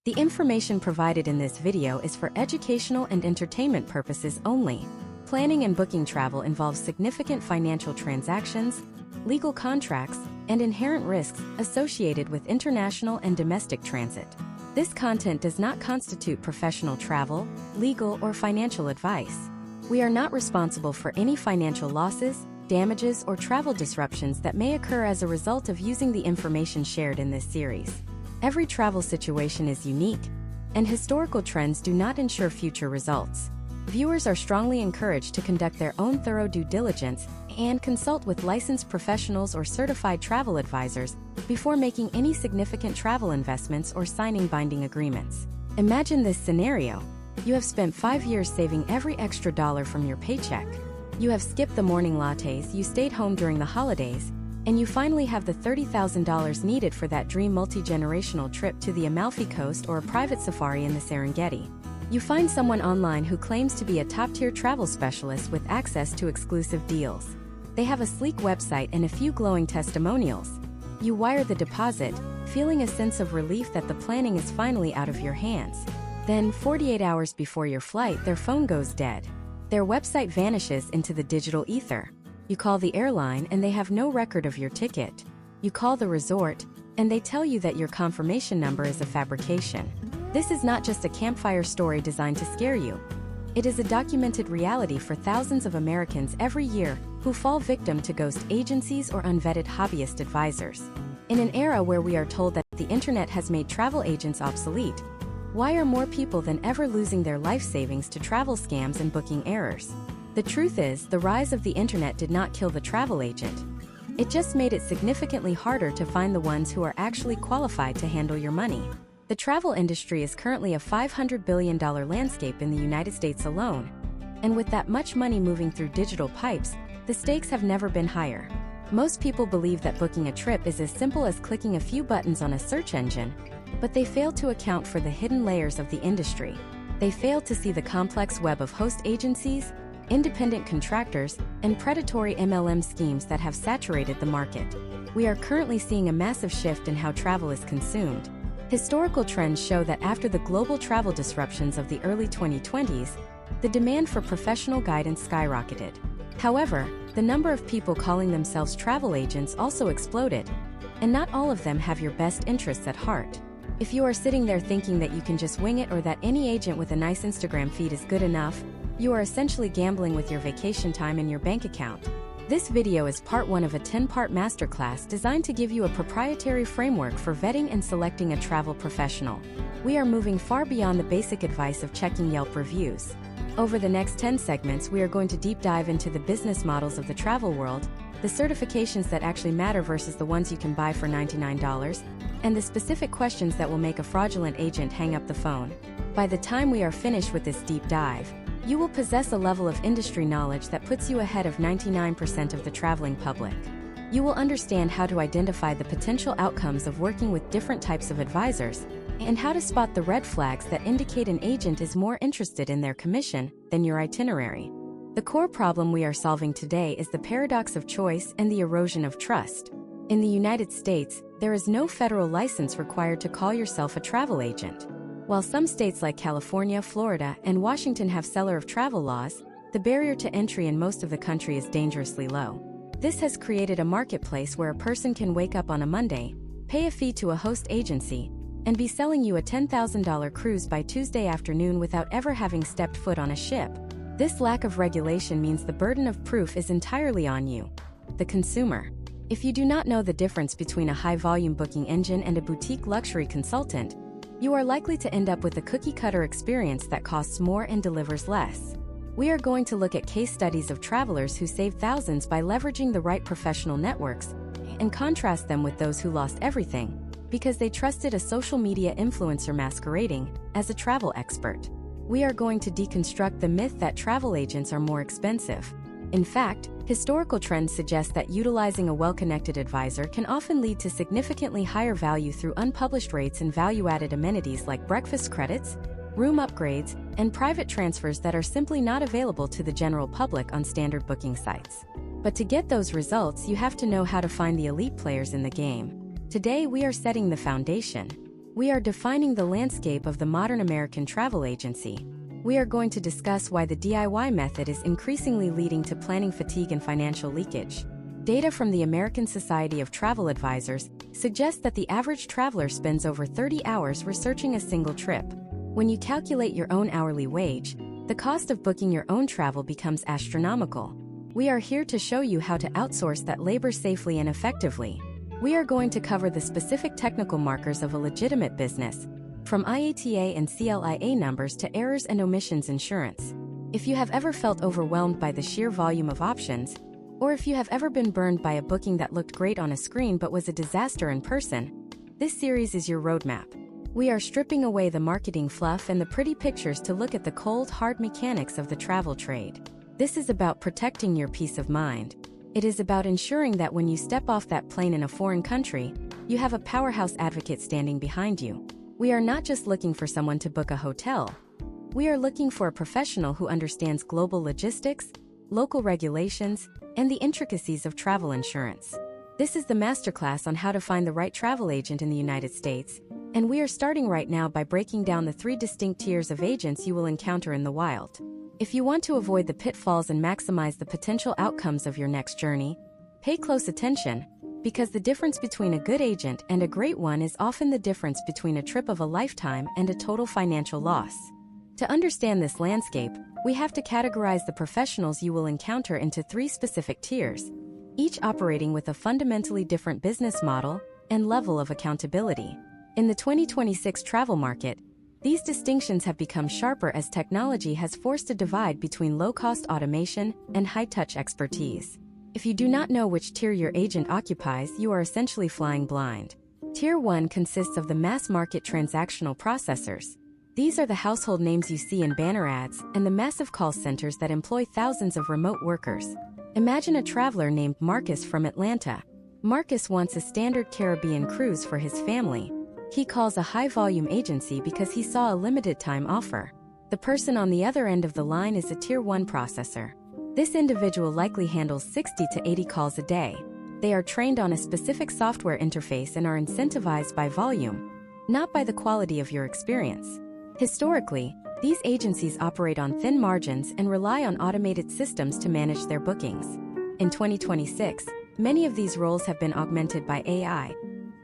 The information provided in this video is for educational and entertainment purposes only. Planning and booking travel involves significant financial transactions, legal contracts, and inherent risks associated with international and domestic transit. This content does not constitute professional travel, legal, or financial advice. We are not responsible for any financial losses, damages, or travel disruptions that may occur as a result of using the information shared in this series. Every travel situation is unique, and historical trends do not ensure future results. Viewers are strongly encouraged to conduct their own thorough due diligence and consult with licensed professionals or certified travel advisors before making any significant travel investments or signing binding agreements. Imagine this scenario. You have spent 5 years saving every extra dollar from your paycheck. You have skipped the morning lattes, you stayed home during the holidays, and you finally have the $30,000 needed for that dream multi-generational trip to the Amalfi Coast or a private safari in the Serengeti. You find someone online who claims to be a top-tier travel specialist with access to exclusive deals. They have a sleek website and a few glowing testimonials. You wire the deposit, feeling a sense of relief that the planning is finally out of your hands. Then, 48 hours before your flight, their phone goes dead. Their website vanishes into the digital ether. You call the airline and they have no record of your ticket. You call the resort, and they tell you that your confirmation number is a fabrication. This is not just a campfire story designed to scare you. It is a documented reality for thousands of Americans every year who fall victim to ghost agencies or unvetted hobbyist advisors. In an era where we are told that the internet has made travel agents obsolete, why are more people than ever losing their life savings to travel scams and booking errors? The truth is, the rise of the internet did not kill the travel agent. It just made it significantly harder to find the ones who are actually qualified to handle your money. The travel industry is currently a $500 billion landscape in the United States alone. And with that much money moving through digital pipes, the stakes have never been higher. Most people believe that booking a trip is as simple as clicking a few buttons on a search engine, but they fail to account for the hidden layers of the industry. They fail to see the complex web of host agencies, independent contractors, and predatory MLM schemes that have saturated the market. We are currently seeing a massive shift in how travel is consumed. Historical trends show that after the global travel disruptions of the early 2020s, the demand for professional guidance skyrocketed. However, the number of people calling themselves travel agents also exploded, and not all of them have your best interests at heart. If you are sitting there thinking that you can just wing it or that any agent with a nice Instagram feed is good enough, you are essentially gambling with your vacation time and your bank account. This video is part 1 of a 10-part masterclass designed to give you a proprietary framework for vetting and selecting a travel professional. We are moving far beyond the basic advice of checking Yelp reviews. Over the next 10 segments, we are going to deep dive into the business models of the travel world, the certifications that actually matter versus the ones you can buy for $99, and the specific questions that will make a fraudulent agent hang up the phone. By the time we are finished with this deep dive, you will possess a level of industry knowledge that puts you ahead of 99% of the traveling public. You will understand how to identify the potential outcomes of working with different types of advisors, and how to spot the red flags that indicate an agent is more interested in their commission than your itinerary. The core problem we are solving today is the paradox of choice and the erosion of trust. In the United States, there is no federal license required to call yourself a travel agent. While some states like California, Florida, and Washington have seller of travel laws, the barrier to entry in most of the country is dangerously low. This has created a marketplace where a person can wake up on a Monday, pay a fee to a host agency, and be selling you a $10,000 cruise by Tuesday afternoon without ever having stepped foot on a ship. This lack of regulation means the burden of proof is entirely on you, the consumer. If you do not know the difference between a high-volume booking engine and a boutique luxury consultant, you are likely to end up with a cookie-cutter experience that costs more and delivers less. We are going to look at case studies of travelers who saved thousands by leveraging the right professional networks, and contrast them with those who lost everything because they trusted a social media influencer masquerading as a travel expert. We are going to deconstruct the myth that travel agents are more expensive. In fact, historical trends suggest that utilizing a well-connected advisor can often lead to significantly higher value through unpublished rates and value-added amenities like breakfast credits, room upgrades, and private transfers that are simply not available to the general public on standard booking sites. But to get those results, you have to know how to find the elite players in the game. Today we are setting the foundation. We are defining the landscape of the modern American travel agency. We are going to discuss why the DIY method is increasingly leading to planning fatigue and financial leakage. Data from the American Society of Travel Advisors suggests that the average traveler spends over 30 hours researching a single trip. When you calculate your own hourly wage, the cost of booking your own travel becomes astronomical. We are here to show you how to outsource that labor safely and effectively. We are going to cover the specific technical markers of a legitimate business, from IATA and CLIA numbers to errors and omissions insurance. If you have ever felt overwhelmed by the sheer volume of options, or if you have ever been burned by a booking that looked great on a screen but was a disaster in person, this series is your roadmap. We are stripping away the marketing fluff and the pretty pictures to look at the cold, hard mechanics of the travel trade. This is about protecting your peace of mind. It is about ensuring that when you step off that plane in a foreign country, you have a powerhouse advocate standing behind you. We are not just looking for someone to book a hotel. We are looking for a professional who understands global logistics, local regulations, and the intricacies of travel insurance. This is the masterclass on how to find the right travel agent in the United States, and we are starting right now by breaking down the 3 distinct tiers of agents you will encounter in the wild. If you want to avoid the pitfalls and maximize the potential outcomes of your next journey, pay close attention, because the difference between a good agent and a great one is often the difference between a trip of a lifetime and a total financial loss. To understand this landscape, we have to categorize the professionals you will encounter into 3 specific tiers, each operating with a fundamentally different business model and level of accountability. In the 2026 travel market, these distinctions have become sharper as technology has forced a divide between low-cost automation and high-touch expertise. If you do not know which tier your agent occupies, you are essentially flying blind. Tier 1 consists of the mass-market transactional processors. These are the household names you see in banner ads and the massive call centers that employ thousands of remote workers. Imagine a traveler named Marcus from Atlanta. Marcus wants a standard Caribbean cruise for his family. He calls a high-volume agency because he saw a limited-time offer. The person on the other end of the line is a Tier 1 processor. This individual likely handles 60 to 80 calls a day. They are trained on a specific software interface and are incentivized by volume, not by the quality of your experience. Historically, these agencies operate on thin margins and rely on automated systems to manage their bookings. In 2026, many of these roles have been augmented by AI,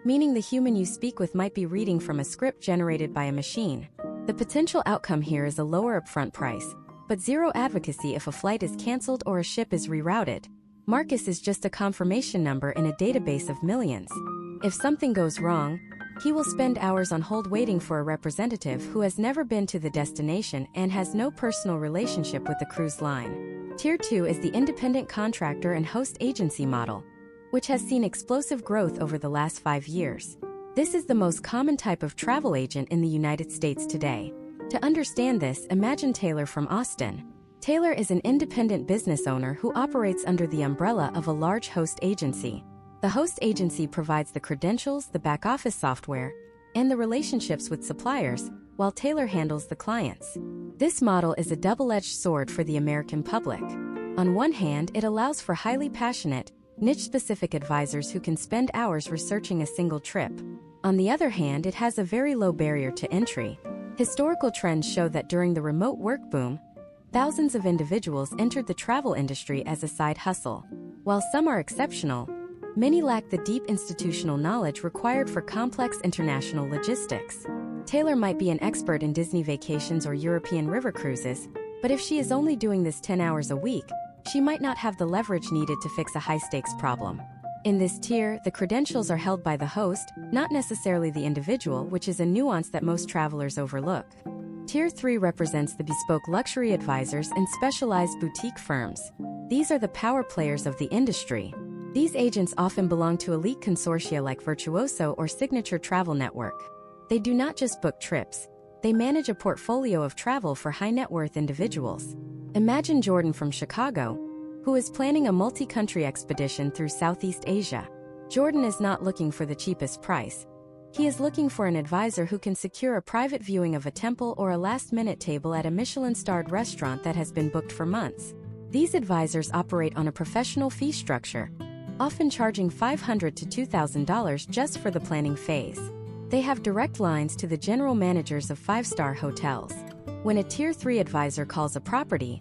meaning the human you speak with might be reading from a script generated by a machine. The potential outcome here is a lower upfront price, but zero advocacy if a flight is canceled or a ship is rerouted. Marcus is just a confirmation number in a database of millions. If something goes wrong, he will spend hours on hold waiting for a representative who has never been to the destination and has no personal relationship with the cruise line. Tier 2 is the independent contractor and host agency model, which has seen explosive growth over the last 5 years. This is the most common type of travel agent in the United States today. To understand this, imagine Taylor from Austin. Taylor is an independent business owner who operates under the umbrella of a large host agency. The host agency provides the credentials, the back-office software, and the relationships with suppliers, while Taylor handles the clients. This model is a double-edged sword for the American public. On one hand, it allows for highly passionate, niche-specific advisors who can spend hours researching a single trip. On the other hand, it has a very low barrier to entry. Historical trends show that during the remote work boom, thousands of individuals entered the travel industry as a side hustle. While some are exceptional, many lack the deep institutional knowledge required for complex international logistics. Taylor might be an expert in Disney vacations or European river cruises, but if she is only doing this 10 hours a week, she might not have the leverage needed to fix a high-stakes problem. In this tier, the credentials are held by the host, not necessarily the individual, which is a nuance that most travelers overlook. Tier 3 represents the bespoke luxury advisors and specialized boutique firms. These are the power players of the industry. These agents often belong to elite consortia like Virtuoso or Signature Travel Network. They do not just book trips, they manage a portfolio of travel for high-net-worth individuals. Imagine Jordan from Chicago, who is planning a multi-country expedition through Southeast Asia. Jordan is not looking for the cheapest price. He is looking for an advisor who can secure a private viewing of a temple or a last-minute table at a Michelin-starred restaurant that has been booked for months. These advisors operate on a professional fee structure, often charging $500 to $2,000 just for the planning phase. They have direct lines to the general managers of 5-star hotels. When a Tier 3 advisor calls a property,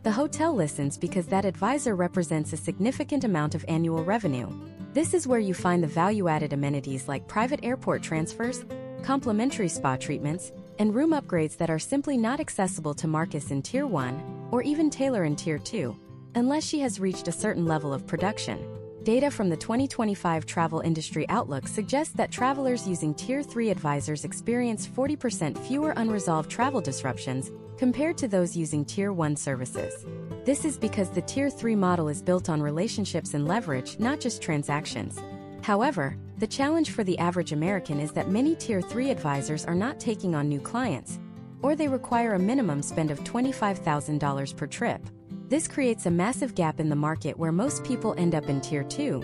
the hotel listens because that advisor represents a significant amount of annual revenue. This is where you find the value-added amenities like private airport transfers, complimentary spa treatments, and room upgrades that are simply not accessible to Marcus in Tier 1, or even Taylor in Tier 2, unless she has reached a certain level of production. Data from the 2025 Travel Industry Outlook suggests that travelers using Tier 3 advisors experience 40% fewer unresolved travel disruptions compared to those using Tier 1 services. This is because the Tier 3 model is built on relationships and leverage, not just transactions. However, the challenge for the average American is that many Tier 3 advisors are not taking on new clients, or they require a minimum spend of $25,000 per trip. This creates a massive gap in the market where most people end up in Tier 2,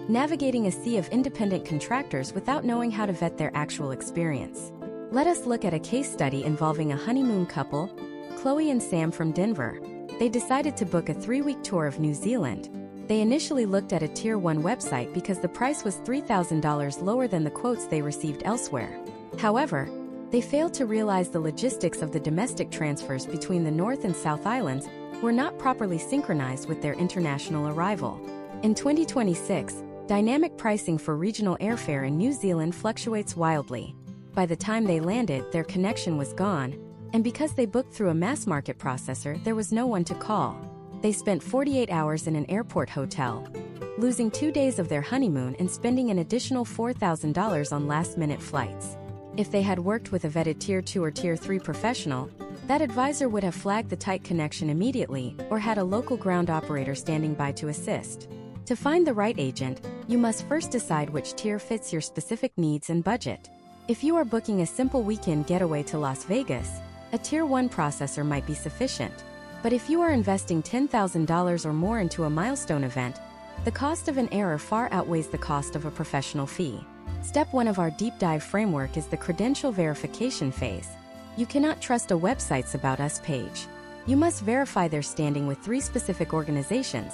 navigating a sea of independent contractors without knowing how to vet their actual experience. Let us look at a case study involving a honeymoon couple, Chloe and Sam from Denver. They decided to book a 3-week tour of New Zealand. They initially looked at a Tier 1 website because the price was $3,000 lower than the quotes they received elsewhere. However, they failed to realize the logistics of the domestic transfers between the North and South Islands were not properly synchronized with their international arrival. In 2026, dynamic pricing for regional airfare in New Zealand fluctuates wildly. By the time they landed, their connection was gone, and because they booked through a mass market processor, there was no one to call. They spent 48 hours in an airport hotel, losing 2 days of their honeymoon and spending an additional $4,000 on last-minute flights. If they had worked with a vetted Tier 2 or Tier 3 professional, that advisor would have flagged the tight connection immediately or had a local ground operator standing by to assist. To find the right agent, you must first decide which tier fits your specific needs and budget. If you are booking a simple weekend getaway to Las Vegas, a Tier 1 processor might be sufficient. But if you are investing $10,000 or more into a milestone event, the cost of an error far outweighs the cost of a professional fee. Step 1 of our deep dive framework is the credential verification phase. You cannot trust a website's About Us page. You must verify their standing with 3 specific organizations: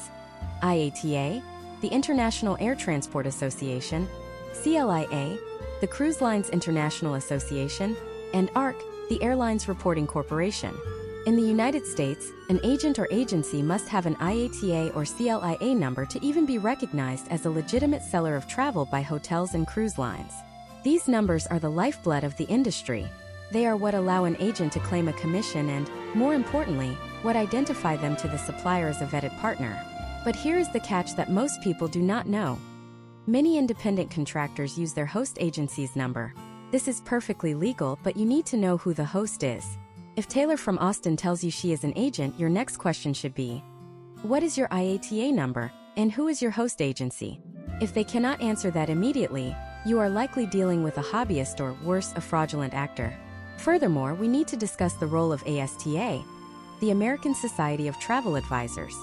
IATA, the International Air Transport Association; CLIA, the Cruise Lines International Association; and ARC, the Airlines Reporting Corporation. In the United States, an agent or agency must have an IATA or CLIA number to even be recognized as a legitimate seller of travel by hotels and cruise lines. These numbers are the lifeblood of the industry. They are what allow an agent to claim a commission and, more importantly, what identify them to the supplier as a vetted partner. But here is the catch that most people do not know. Many independent contractors use their host agency's number. This is perfectly legal, but you need to know who the host is. If Taylor from Austin tells you she is an agent, your next question should be, what is your IATA number, and who is your host agency? If they cannot answer that immediately, you are likely dealing with a hobbyist or, worse, a fraudulent actor. Furthermore, we need to discuss the role of ASTA, the American Society of Travel Advisors.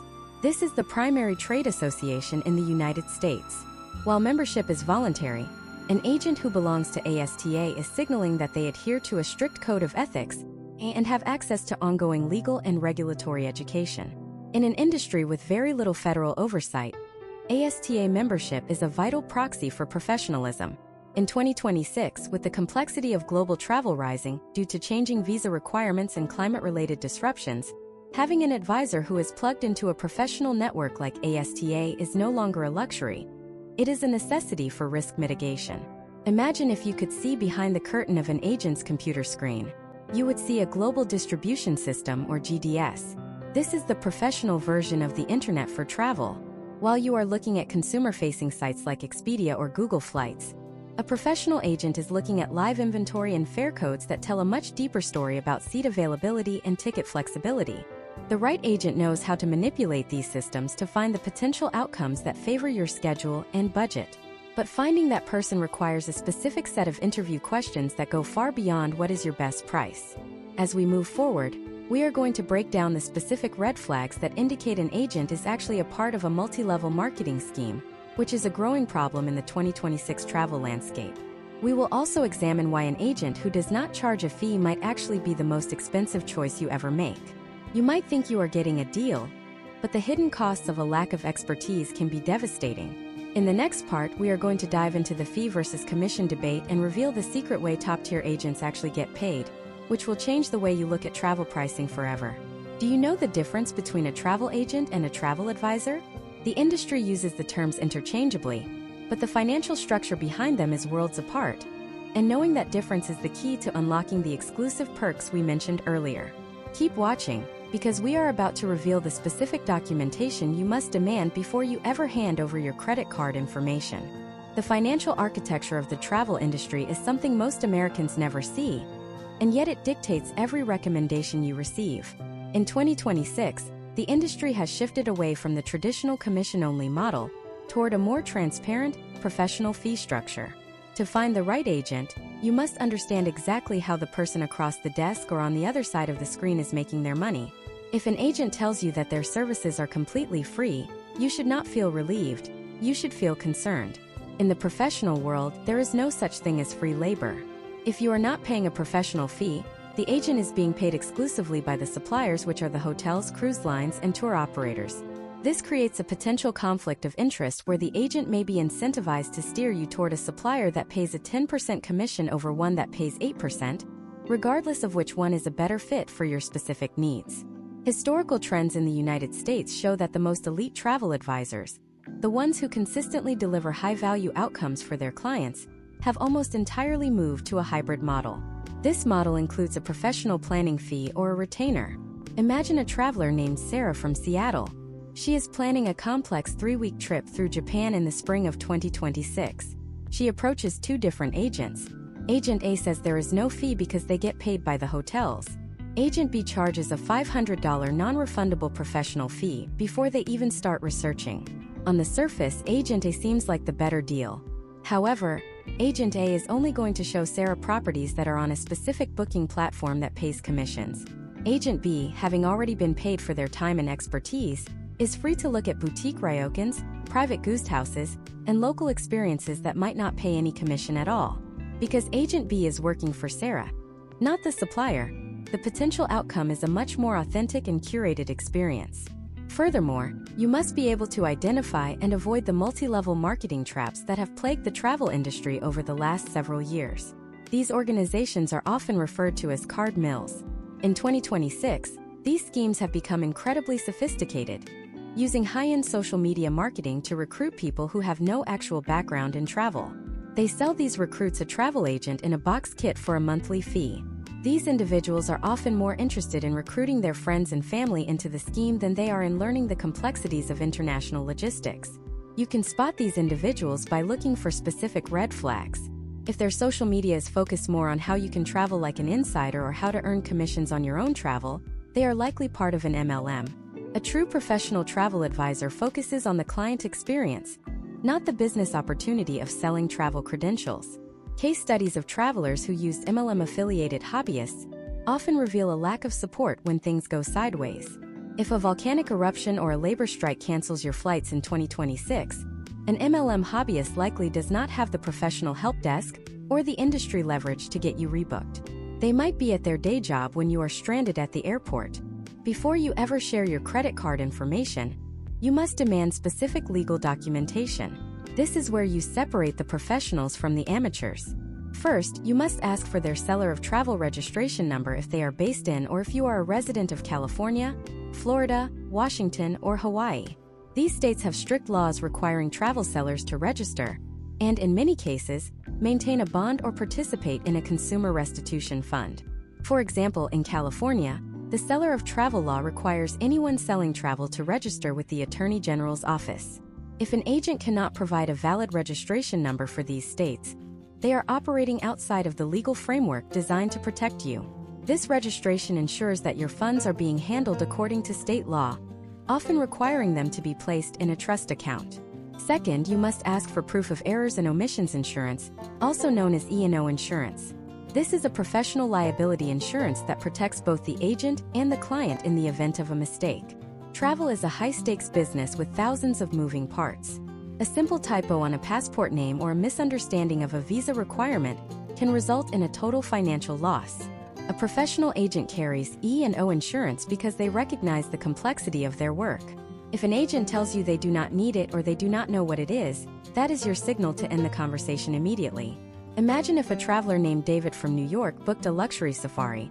This is the primary trade association in the United States. While membership is voluntary, an agent who belongs to ASTA is signaling that they adhere to a strict code of ethics and have access to ongoing legal and regulatory education. In an industry with very little federal oversight, ASTA membership is a vital proxy for professionalism. In 2026, with the complexity of global travel rising due to changing visa requirements and climate-related disruptions, having an advisor who is plugged into a professional network like ASTA is no longer a luxury. It is a necessity for risk mitigation. Imagine if you could see behind the curtain of an agent's computer screen. You would see a global distribution system, or GDS. This is the professional version of the internet for travel. While you are looking at consumer-facing sites like Expedia or Google Flights, a professional agent is looking at live inventory and fare codes that tell a much deeper story about seat availability and ticket flexibility. The right agent knows how to manipulate these systems to find the potential outcomes that favor your schedule and budget. But finding that person requires a specific set of interview questions that go far beyond what is your best price. As we move forward, we are going to break down the specific red flags that indicate an agent is actually a part of a multi-level marketing scheme, which is a growing problem in the 2026 travel landscape. We will also examine why an agent who does not charge a fee might actually be the most expensive choice you ever make. You might think you are getting a deal, but the hidden costs of a lack of expertise can be devastating. In the next part, we are going to dive into the fee versus commission debate and reveal the secret way top-tier agents actually get paid, which will change the way you look at travel pricing forever. Do you know the difference between a travel agent and a travel advisor? The industry uses the terms interchangeably, but the financial structure behind them is worlds apart. And knowing that difference is the key to unlocking the exclusive perks we mentioned earlier. Keep watching, because we are about to reveal the specific documentation you must demand before you ever hand over your credit card information. The financial architecture of the travel industry is something most Americans never see, and yet it dictates every recommendation you receive. In 2026, the industry has shifted away from the traditional commission-only model toward a more transparent, professional fee structure. To find the right agent, you must understand exactly how the person across the desk or on the other side of the screen is making their money. If an agent tells you that their services are completely free, you should not feel relieved, you should feel concerned. In the professional world, there is no such thing as free labor. If you are not paying a professional fee, the agent is being paid exclusively by the suppliers, which are the hotels, cruise lines, and tour operators. This creates a potential conflict of interest where the agent may be incentivized to steer you toward a supplier that pays a 10% commission over one that pays 8%, regardless of which one is a better fit for your specific needs. Historical trends in the United States show that the most elite travel advisors, the ones who consistently deliver high-value outcomes for their clients, have almost entirely moved to a hybrid model. This model includes a professional planning fee or a retainer. Imagine a traveler named Sarah from Seattle. She is planning a complex 3-week trip through Japan in the spring of 2026. She approaches 2 different agents. Agent A says there is no fee because they get paid by the hotels. Agent B charges a $500 non-refundable professional fee before they even start researching. On the surface, Agent A seems like the better deal. However, Agent A is only going to show Sarah properties that are on a specific booking platform that pays commissions. Agent B, having already been paid for their time and expertise, is free to look at boutique ryokans, private guest houses, and local experiences that might not pay any commission at all. Because Agent B is working for Sarah, not the supplier, the potential outcome is a much more authentic and curated experience. Furthermore, you must be able to identify and avoid the multi-level marketing traps that have plagued the travel industry over the last several years. These organizations are often referred to as card mills. In 2026, these schemes have become incredibly sophisticated, using high-end social media marketing to recruit people who have no actual background in travel. They sell these recruits a travel agent in a box kit for a monthly fee. These individuals are often more interested in recruiting their friends and family into the scheme than they are in learning the complexities of international logistics. You can spot these individuals by looking for specific red flags. If their social media is focused more on how you can travel like an insider or how to earn commissions on your own travel, they are likely part of an MLM. A true professional travel advisor focuses on the client experience, not the business opportunity of selling travel credentials. Case studies of travelers who used MLM-affiliated hobbyists often reveal a lack of support when things go sideways. If a volcanic eruption or a labor strike cancels your flights in 2026, an MLM hobbyist likely does not have the professional help desk or the industry leverage to get you rebooked. They might be at their day job when you are stranded at the airport. Before you ever share your credit card information, you must demand specific legal documentation. This is where you separate the professionals from the amateurs. First, you must ask for their seller of travel registration number if they are based in or if you are a resident of California, Florida, Washington, or Hawaii. These states have strict laws requiring travel sellers to register, and in many cases, maintain a bond or participate in a consumer restitution fund. For example, in California, the seller of travel law requires anyone selling travel to register with the Attorney General's office. If an agent cannot provide a valid registration number for these states, they are operating outside of the legal framework designed to protect you. This registration ensures that your funds are being handled according to state law, often requiring them to be placed in a trust account. Second, you must ask for proof of errors and omissions insurance, also known as E&O insurance. This is a professional liability insurance that protects both the agent and the client in the event of a mistake. Travel is a high-stakes business with thousands of moving parts. A simple typo on a passport name or a misunderstanding of a visa requirement can result in a total financial loss. A professional agent carries E&O insurance because they recognize the complexity of their work. If an agent tells you they do not need it or they do not know what it is, that is your signal to end the conversation immediately. Imagine if a traveler named David from New York booked a luxury safari,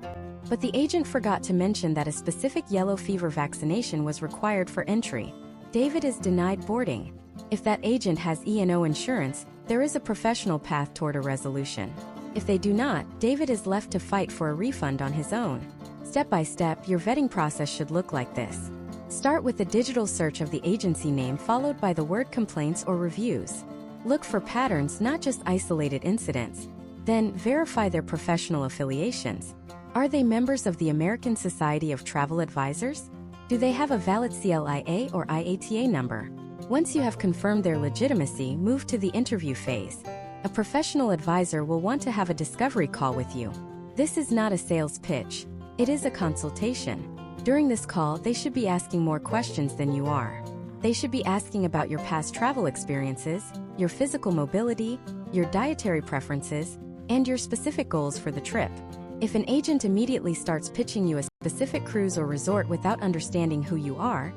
but the agent forgot to mention that a specific yellow fever vaccination was required for entry. David is denied boarding. If that agent has E&O insurance, there is a professional path toward a resolution. If they do not, David is left to fight for a refund on his own. Step by step, your vetting process should look like this. Start with the digital search of the agency name followed by the word complaints or reviews. Look for patterns, not just isolated incidents. Then, verify their professional affiliations. Are they members of the American Society of Travel Advisors? Do they have a valid CLIA or IATA number? Once you have confirmed their legitimacy, move to the interview phase. A professional advisor will want to have a discovery call with you. This is not a sales pitch. It is a consultation. During this call, they should be asking more questions than you are. They should be asking about your past travel experiences, your physical mobility, your dietary preferences, and your specific goals for the trip. If an agent immediately starts pitching you a specific cruise or resort without understanding who you are,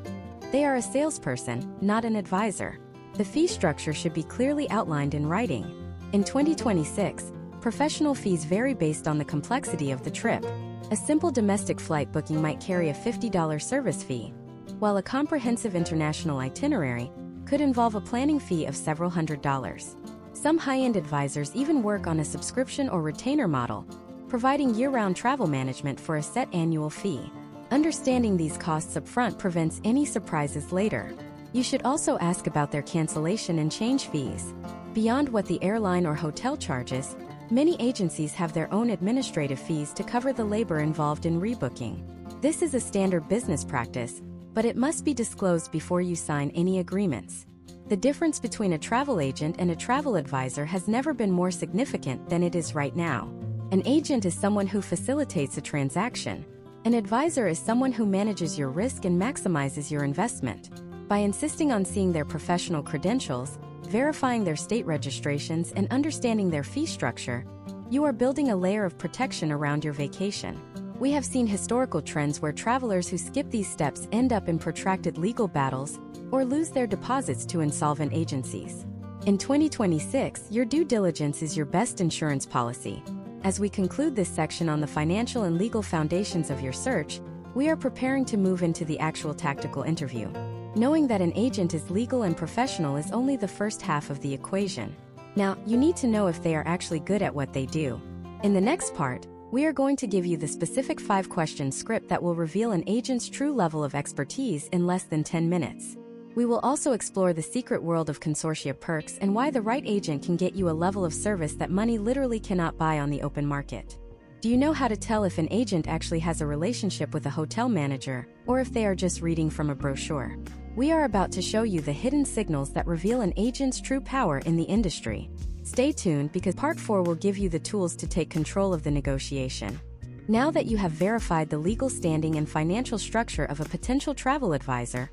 they are a salesperson, not an advisor. The fee structure should be clearly outlined in writing. In 2026, professional fees vary based on the complexity of the trip. A simple domestic flight booking might carry a $50 service fee, while a comprehensive international itinerary could involve a planning fee of several $100s. Some high-end advisors even work on a subscription or retainer model, providing year-round travel management for a set annual fee. Understanding these costs upfront prevents any surprises later. You should also ask about their cancellation and change fees. Beyond what the airline or hotel charges, many agencies have their own administrative fees to cover the labor involved in rebooking. This is a standard business practice, but it must be disclosed before you sign any agreements. The difference between a travel agent and a travel advisor has never been more significant than it is right now. An agent is someone who facilitates a transaction. An advisor is someone who manages your risk and maximizes your investment. By insisting on seeing their professional credentials, verifying their state registrations, and understanding their fee structure, you are building a layer of protection around your vacation. We have seen historical trends where travelers who skip these steps end up in protracted legal battles or lose their deposits to insolvent agencies. In 2026, your due diligence is your best insurance policy. As we conclude this section on the financial and legal foundations of your search, we are preparing to move into the actual tactical interview. Knowing that an agent is legal and professional is only the first half of the equation. Now, you need to know if they are actually good at what they do. In the next part, we are going to give you the specific 5-question script that will reveal an agent's true level of expertise in less than 10 minutes. We will also explore the secret world of consortia perks and why the right agent can get you a level of service that money literally cannot buy on the open market. Do you know how to tell if an agent actually has a relationship with a hotel manager, or if they are just reading from a brochure? We are about to show you the hidden signals that reveal an agent's true power in the industry. Stay tuned because Part 4 will give you the tools to take control of the negotiation. Now that you have verified the legal standing and financial structure of a potential travel advisor,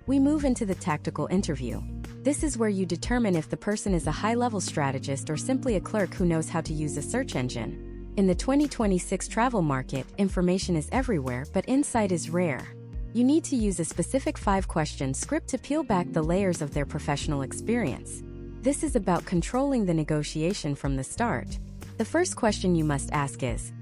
we move into the tactical interview. This is where you determine if the person is a high-level strategist or simply a clerk who knows how to use a search engine. In the 2026 travel market, information is everywhere, but insight is rare. You need to use a specific 5-question script to peel back the layers of their professional experience. This is about controlling the negotiation from the start. The first question you must ask is,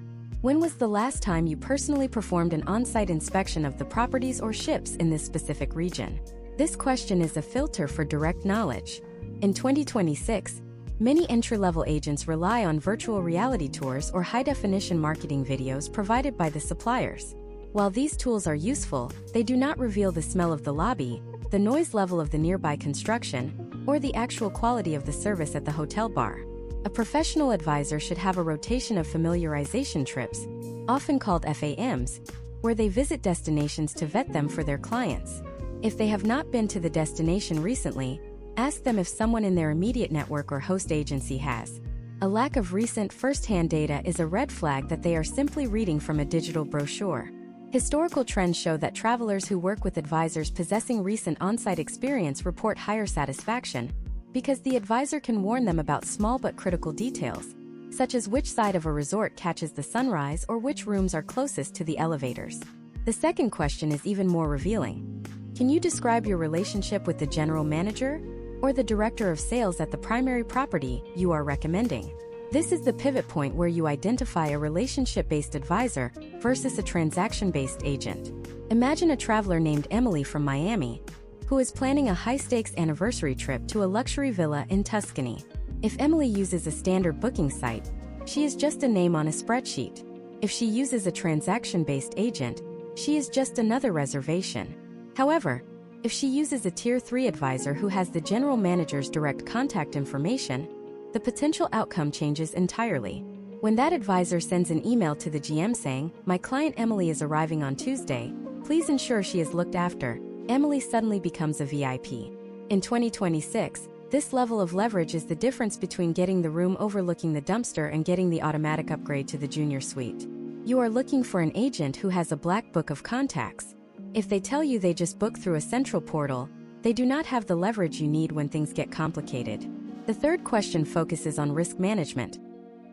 when was the last time you personally performed an on-site inspection of the properties or ships in this specific region? This question is a filter for direct knowledge. In 2026, many entry-level agents rely on virtual reality tours or high-definition marketing videos provided by the suppliers. While these tools are useful, they do not reveal the smell of the lobby, the noise level of the nearby construction, or the actual quality of the service at the hotel bar. A professional advisor should have a rotation of familiarization trips, often called FAMs, where they visit destinations to vet them for their clients. If they have not been to the destination recently, ask them if someone in their immediate network or host agency has. A lack of recent first-hand data is a red flag that they are simply reading from a digital brochure. Historical trends show that travelers who work with advisors possessing recent on-site experience report higher satisfaction, because the advisor can warn them about small but critical details, such as which side of a resort catches the sunrise or which rooms are closest to the elevators. The second question is even more revealing. Can you describe your relationship with the general manager or the director of sales at the primary property you are recommending? This is the pivot point where you identify a relationship-based advisor versus a transaction-based agent. Imagine a traveler named Emily from Miami who is planning a high-stakes anniversary trip to a luxury villa in Tuscany. If Emily uses a standard booking site, she is just a name on a spreadsheet. If she uses a transaction-based agent, she is just another reservation. However, if she uses a Tier 3 advisor who has the general manager's direct contact information, the potential outcome changes entirely. When that advisor sends an email to the GM saying, "My client Emily is arriving on Tuesday, please ensure she is looked after," Emily suddenly becomes a VIP. In 2026, this level of leverage is the difference between getting the room overlooking the dumpster and getting the automatic upgrade to the junior suite. You are looking for an agent who has a black book of contacts. If they tell you they just book through a central portal, they do not have the leverage you need when things get complicated. The third question focuses on risk management.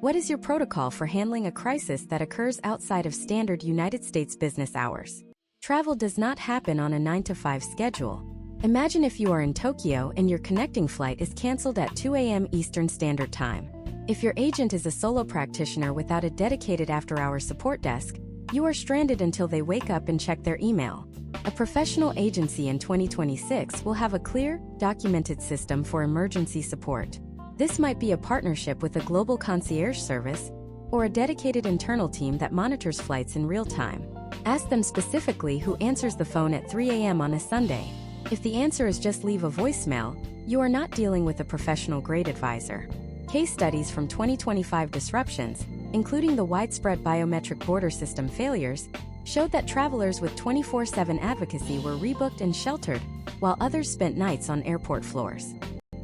What is your protocol for handling a crisis that occurs outside of standard United States business hours? Travel does not happen on a 9-to-5 schedule. Imagine if you are in Tokyo and your connecting flight is canceled at 2 a.m. Eastern Standard Time. If your agent is a solo practitioner without a dedicated after-hours support desk, you are stranded until they wake up and check their email. A professional agency in 2026 will have a clear, documented system for emergency support. This might be a partnership with a global concierge service or a dedicated internal team that monitors flights in real time. Ask them specifically who answers the phone at 3 a.m. on a Sunday. If the answer is just leave a voicemail, you are not dealing with a professional-grade advisor. Case studies from 2025 disruptions, including the widespread biometric border system failures, showed that travelers with 24/7 advocacy were rebooked and sheltered, while others spent nights on airport floors.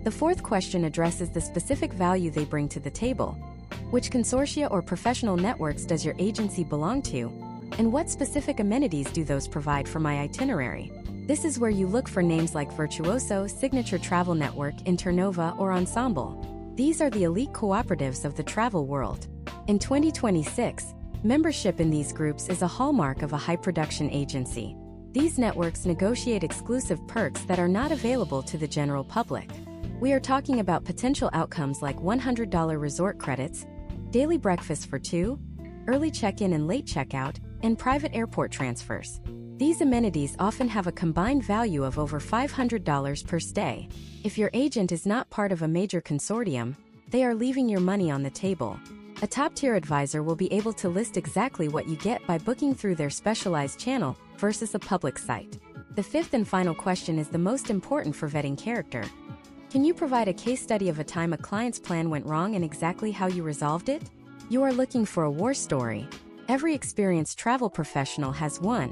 The fourth question addresses the specific value they bring to the table. Which consortia or professional networks does your agency belong to? And what specific amenities do those provide for my itinerary? This is where you look for names like Virtuoso, Signature Travel Network, Internova, or Ensemble. These are the elite cooperatives of the travel world. In 2026, membership in these groups is a hallmark of a high-production agency. These networks negotiate exclusive perks that are not available to the general public. We are talking about potential outcomes like $100 resort credits, daily breakfast for two, early check-in and late checkout, and private airport transfers. These amenities often have a combined value of over $500 per stay. If your agent is not part of a major consortium, they are leaving your money on the table. A top-tier advisor will be able to list exactly what you get by booking through their specialized channel versus a public site. The fifth and final question is the most important for vetting character. Can you provide a case study of a time a client's plan went wrong and exactly how you resolved it? You are looking for a war story. Every experienced travel professional has one.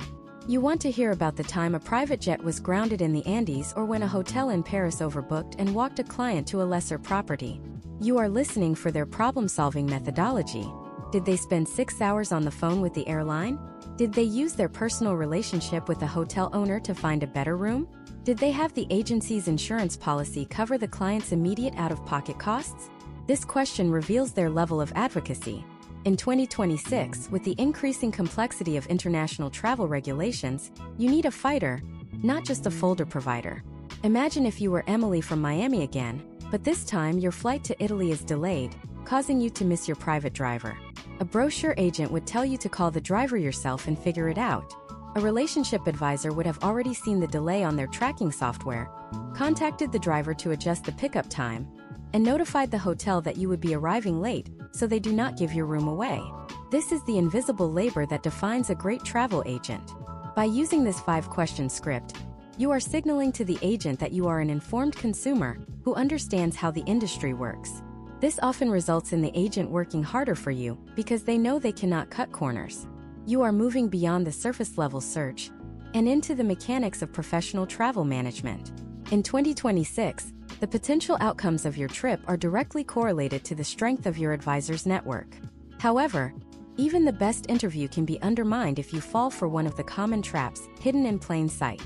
You want to hear about the time a private jet was grounded in the Andes or when a hotel in Paris overbooked and walked a client to a lesser property. You are listening for their problem-solving methodology. Did they spend 6 hours on the phone with the airline? Did they use their personal relationship with the hotel owner to find a better room? Did they have the agency's insurance policy cover the client's immediate out-of-pocket costs? This question reveals their level of advocacy. In 2026, with the increasing complexity of international travel regulations, you need a fighter, not just a folder provider. Imagine if you were Emily from Miami again, but this time your flight to Italy is delayed, causing you to miss your private driver. A brochure agent would tell you to call the driver yourself and figure it out. A relationship advisor would have already seen the delay on their tracking software, contacted the driver to adjust the pickup time, and notified the hotel that you would be arriving late, so they do not give your room away. This is the invisible labor that defines a great travel agent. By using this 5-question script, you are signaling to the agent that you are an informed consumer who understands how the industry works. This often results in the agent working harder for you because they know they cannot cut corners. You are moving beyond the surface-level search and into the mechanics of professional travel management. In 2026, the potential outcomes of your trip are directly correlated to the strength of your advisor's network. However, even the best interview can be undermined if you fall for one of the common traps hidden in plain sight.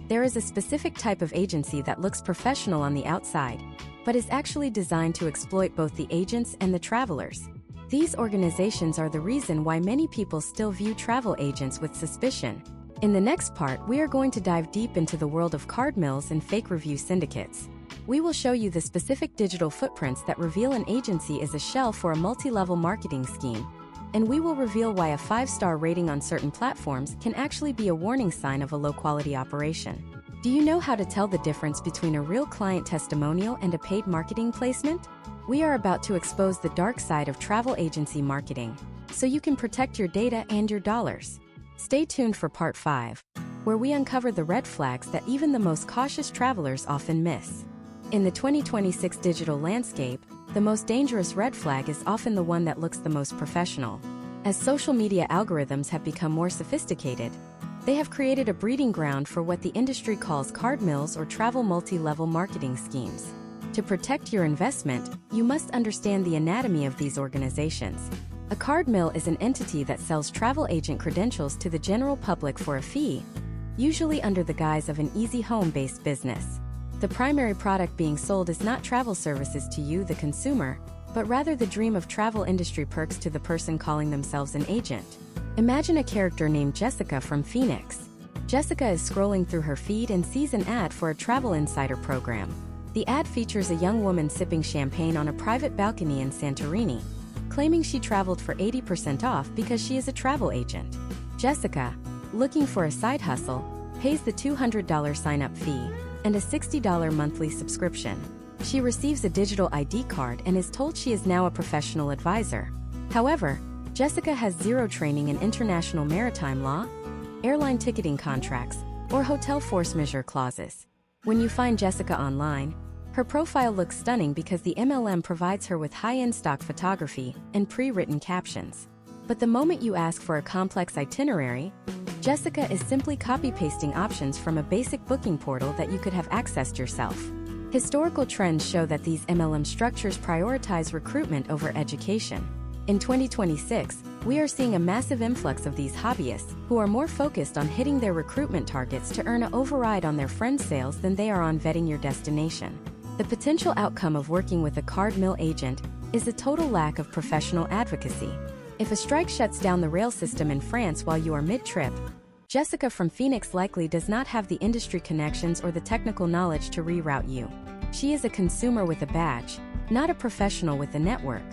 There is a specific type of agency that looks professional on the outside, but is actually designed to exploit both the agents and the travelers. These organizations are the reason why many people still view travel agents with suspicion. In the next part, we are going to dive deep into the world of card mills and fake review syndicates. We will show you the specific digital footprints that reveal an agency is a shell for a multi-level marketing scheme. And we will reveal why a 5-star rating on certain platforms can actually be a warning sign of a low-quality operation. Do you know how to tell the difference between a real client testimonial and a paid marketing placement? We are about to expose the dark side of travel agency marketing, so you can protect your data and your dollars. Stay tuned for part 5, where we uncover the red flags that even the most cautious travelers often miss. In the 2026 digital landscape, the most dangerous red flag is often the one that looks the most professional. As social media algorithms have become more sophisticated, they have created a breeding ground for what the industry calls card mills or travel multi-level marketing schemes. To protect your investment, you must understand the anatomy of these organizations. A card mill is an entity that sells travel agent credentials to the general public for a fee, usually under the guise of an easy home-based business. The primary product being sold is not travel services to you, the consumer, but rather the dream of travel industry perks to the person calling themselves an agent. Imagine a character named Jessica from Phoenix. Jessica is scrolling through her feed and sees an ad for a travel insider program. The ad features a young woman sipping champagne on a private balcony in Santorini, claiming she traveled for 80% off because she is a travel agent. Jessica, looking for a side hustle, pays the $200 sign-up fee and a $60 monthly subscription. She receives a digital ID card and is told she is now a professional advisor. However, Jessica has zero training in international maritime law, airline ticketing contracts, or hotel force majeure clauses. When you find Jessica online, her profile looks stunning because the MLM provides her with high-end stock photography and pre-written captions. But the moment you ask for a complex itinerary, Jessica is simply copy-pasting options from a basic booking portal that you could have accessed yourself. Historical trends show that these MLM structures prioritize recruitment over education. In 2026, we are seeing a massive influx of these hobbyists who are more focused on hitting their recruitment targets to earn an override on their friend sales than they are on vetting your destination. The potential outcome of working with a card mill agent is a total lack of professional advocacy. If a strike shuts down the rail system in France while you are mid-trip, Jessica from Phoenix likely does not have the industry connections or the technical knowledge to reroute you. She is a consumer with a badge, not a professional with a network.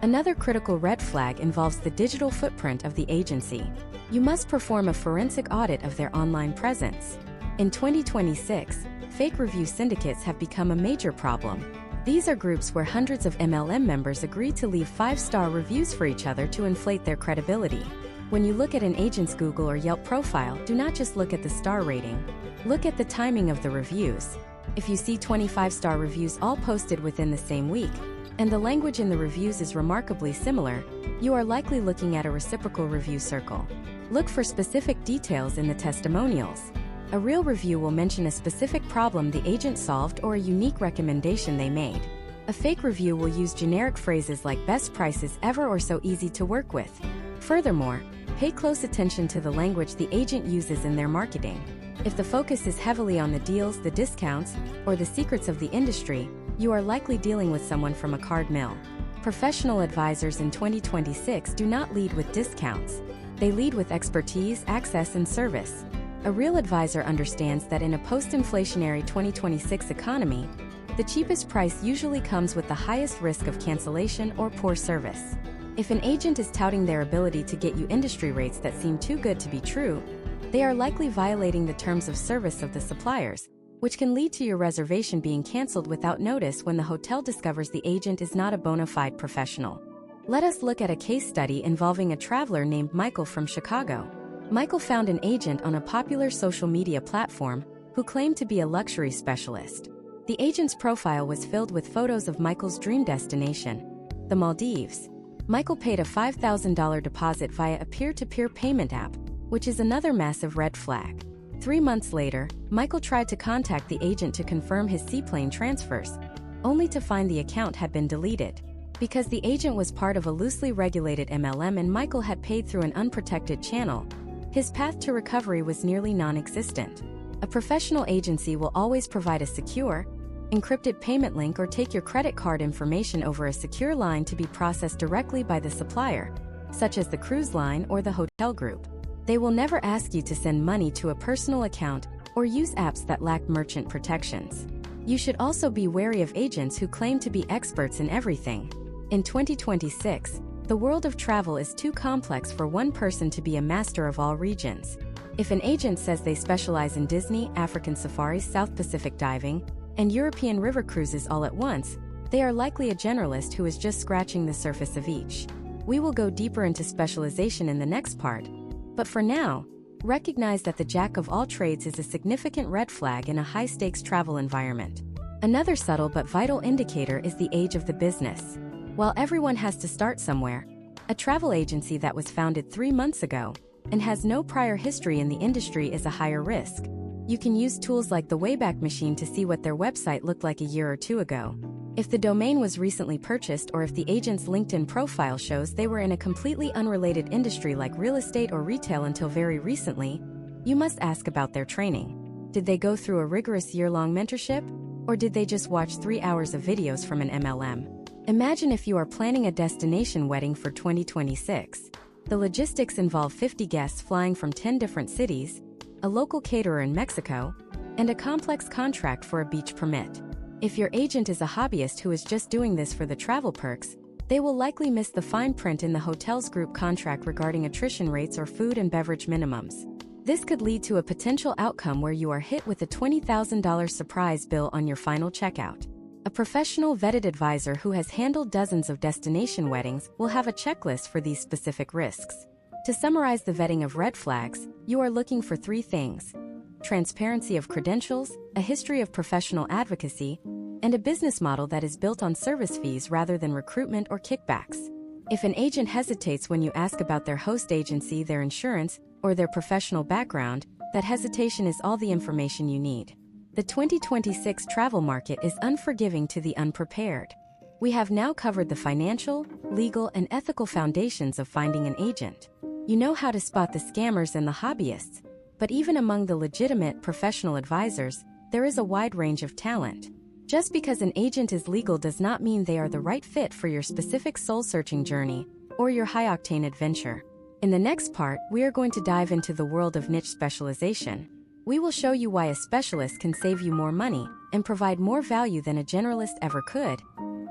Another critical red flag involves the digital footprint of the agency. You must perform a forensic audit of their online presence. In 2026, fake review syndicates have become a major problem. These are groups where hundreds of MLM members agree to leave 5-star reviews for each other to inflate their credibility. When you look at an agent's Google or Yelp profile, do not just look at the star rating. Look at the timing of the reviews. If you see 25-star reviews all posted within the same week, and the language in the reviews is remarkably similar, you are likely looking at a reciprocal review circle. Look for specific details in the testimonials. A real review will mention a specific problem the agent solved or a unique recommendation they made. A fake review will use generic phrases like best prices ever or so easy to work with. Furthermore, pay close attention to the language the agent uses in their marketing. If the focus is heavily on the deals, the discounts, or the secrets of the industry, you are likely dealing with someone from a card mill. Professional advisors in 2026 do not lead with discounts. They lead with expertise, access, and service. A real advisor understands that in a post-inflationary 2026 economy, the cheapest price usually comes with the highest risk of cancellation or poor service. If an agent is touting their ability to get you industry rates that seem too good to be true, they are likely violating the terms of service of the suppliers, which can lead to your reservation being canceled without notice when the hotel discovers the agent is not a bona fide professional. Let us look at a case study involving a traveler named Michael from Chicago. Michael found an agent on a popular social media platform who claimed to be a luxury specialist. The agent's profile was filled with photos of Michael's dream destination, the Maldives. Michael paid a $5,000 deposit via a peer-to-peer payment app, which is another massive red flag. 3 months later, Michael tried to contact the agent to confirm his seaplane transfers, only to find the account had been deleted. Because the agent was part of a loosely regulated MLM and Michael had paid through an unprotected channel, his path to recovery was nearly non-existent. A professional agency will always provide a secure, encrypted payment link or take your credit card information over a secure line to be processed directly by the supplier, such as the cruise line or the hotel group. They will never ask you to send money to a personal account or use apps that lack merchant protections. You should also be wary of agents who claim to be experts in everything. In 2026, the world of travel is too complex for one person to be a master of all regions. If an agent says they specialize in Disney, African safaris, South Pacific diving, and European river cruises all at once, they are likely a generalist who is just scratching the surface of each. We will go deeper into specialization in the next part, but for now, recognize that the jack of all trades is a significant red flag in a high-stakes travel environment. Another subtle but vital indicator is the age of the business. While everyone has to start somewhere, a travel agency that was founded 3 months ago and has no prior history in the industry is a higher risk. You can use tools like the Wayback Machine to see what their website looked like a year or two ago. If the domain was recently purchased or if the agent's LinkedIn profile shows they were in a completely unrelated industry like real estate or retail until very recently, you must ask about their training. Did they go through a rigorous year-long mentorship? Or did they just watch 3 hours of videos from an MLM? Imagine if you are planning a destination wedding for 2026. The logistics involve 50 guests flying from 10 different cities, a local caterer in Mexico, and a complex contract for a beach permit. If your agent is a hobbyist who is just doing this for the travel perks, they will likely miss the fine print in the hotel's group contract regarding attrition rates or food and beverage minimums. This could lead to a potential outcome where you are hit with a $20,000 surprise bill on your final checkout. A professional vetted advisor who has handled dozens of destination weddings will have a checklist for these specific risks. To summarize the vetting of red flags, you are looking for 3 things: transparency of credentials, a history of professional advocacy, and a business model that is built on service fees rather than recruitment or kickbacks. If an agent hesitates when you ask about their host agency, their insurance, or their professional background, that hesitation is all the information you need. The 2026 travel market is unforgiving to the unprepared. We have now covered the financial, legal, and ethical foundations of finding an agent. You know how to spot the scammers and the hobbyists, but even among the legitimate professional advisors, there is a wide range of talent. Just because an agent is legal does not mean they are the right fit for your specific soul-searching journey or your high-octane adventure. In the next part, we are going to dive into the world of niche specialization. We will show you why a specialist can save you more money and provide more value than a generalist ever could.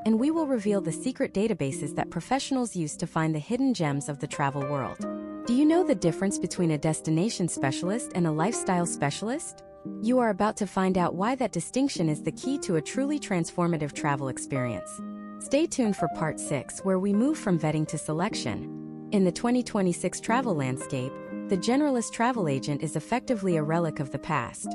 And we will reveal the secret databases that professionals use to find the hidden gems of the travel world. Do you know the difference between a destination specialist and a lifestyle specialist? You are about to find out why that distinction is the key to a truly transformative travel experience. Stay tuned for part 6, where we move from vetting to selection. In the 2026 travel landscape, the generalist travel agent is effectively a relic of the past.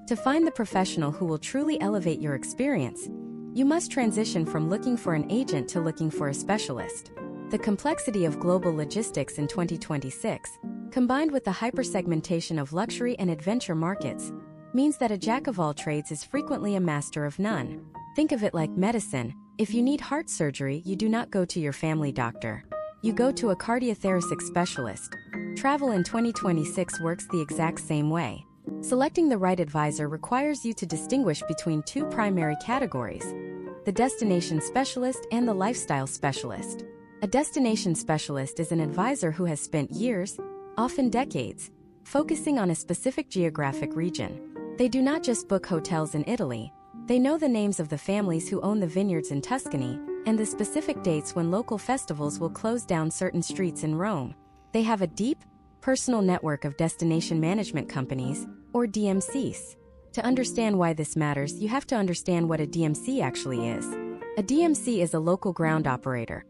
To find the professional who will truly elevate your experience, you must transition from looking for an agent to looking for a specialist. The complexity of global logistics in 2026, combined with the hypersegmentation of luxury and adventure markets, means that a jack of all trades is frequently a master of none. Think of it like medicine. If you need heart surgery, you do not go to your family doctor. You go to a cardiothoracic specialist. Travel in 2026 works the exact same way. Selecting the right advisor requires you to distinguish between 2 primary categories: the destination specialist and the lifestyle specialist. A destination specialist is an advisor who has spent years, often decades, focusing on a specific geographic region. They do not just book hotels in Italy. They know the names of the families who own the vineyards in Tuscany and the specific dates when local festivals will close down certain streets in Rome. They have a deep, personal network of destination management companies, or DMCs. To understand why this matters, you have to understand what a DMC actually is. A DMC is a local ground operator,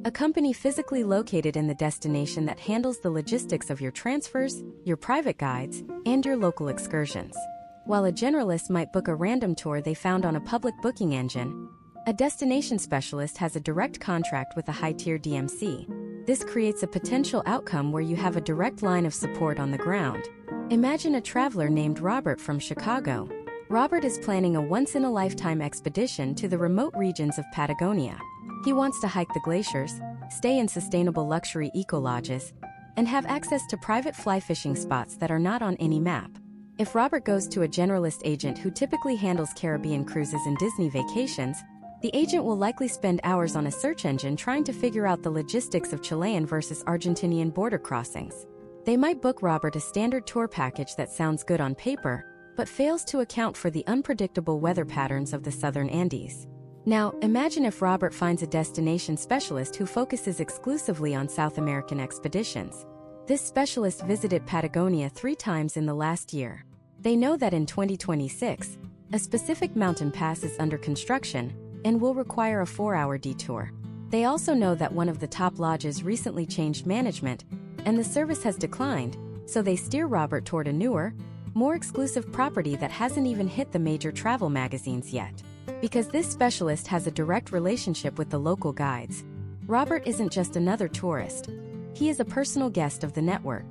a company physically located in the destination that handles the logistics of your transfers, your private guides, and your local excursions. While a generalist might book a random tour they found on a public booking engine, a destination specialist has a direct contract with a high-tier DMC. This creates a potential outcome where you have a direct line of support on the ground. Imagine a traveler named Robert from Chicago. Robert is planning a once-in-a-lifetime expedition to the remote regions of Patagonia. He wants to hike the glaciers, stay in sustainable luxury eco-lodges, and have access to private fly fishing spots that are not on any map. If Robert goes to a generalist agent who typically handles Caribbean cruises and Disney vacations, the agent will likely spend hours on a search engine trying to figure out the logistics of Chilean versus Argentinian border crossings. They might book Robert a standard tour package that sounds good on paper, but fails to account for the unpredictable weather patterns of the southern Andes. Now, imagine if Robert finds a destination specialist who focuses exclusively on South American expeditions. This specialist visited Patagonia 3 times in the last year. They know that in 2026, a specific mountain pass is under construction and will require a 4-hour detour. They also know that one of the top lodges recently changed management, and the service has declined, so they steer Robert toward a newer, more exclusive property that hasn't even hit the major travel magazines yet. Because this specialist has a direct relationship with the local guides, Robert isn't just another tourist. He is a personal guest of the network.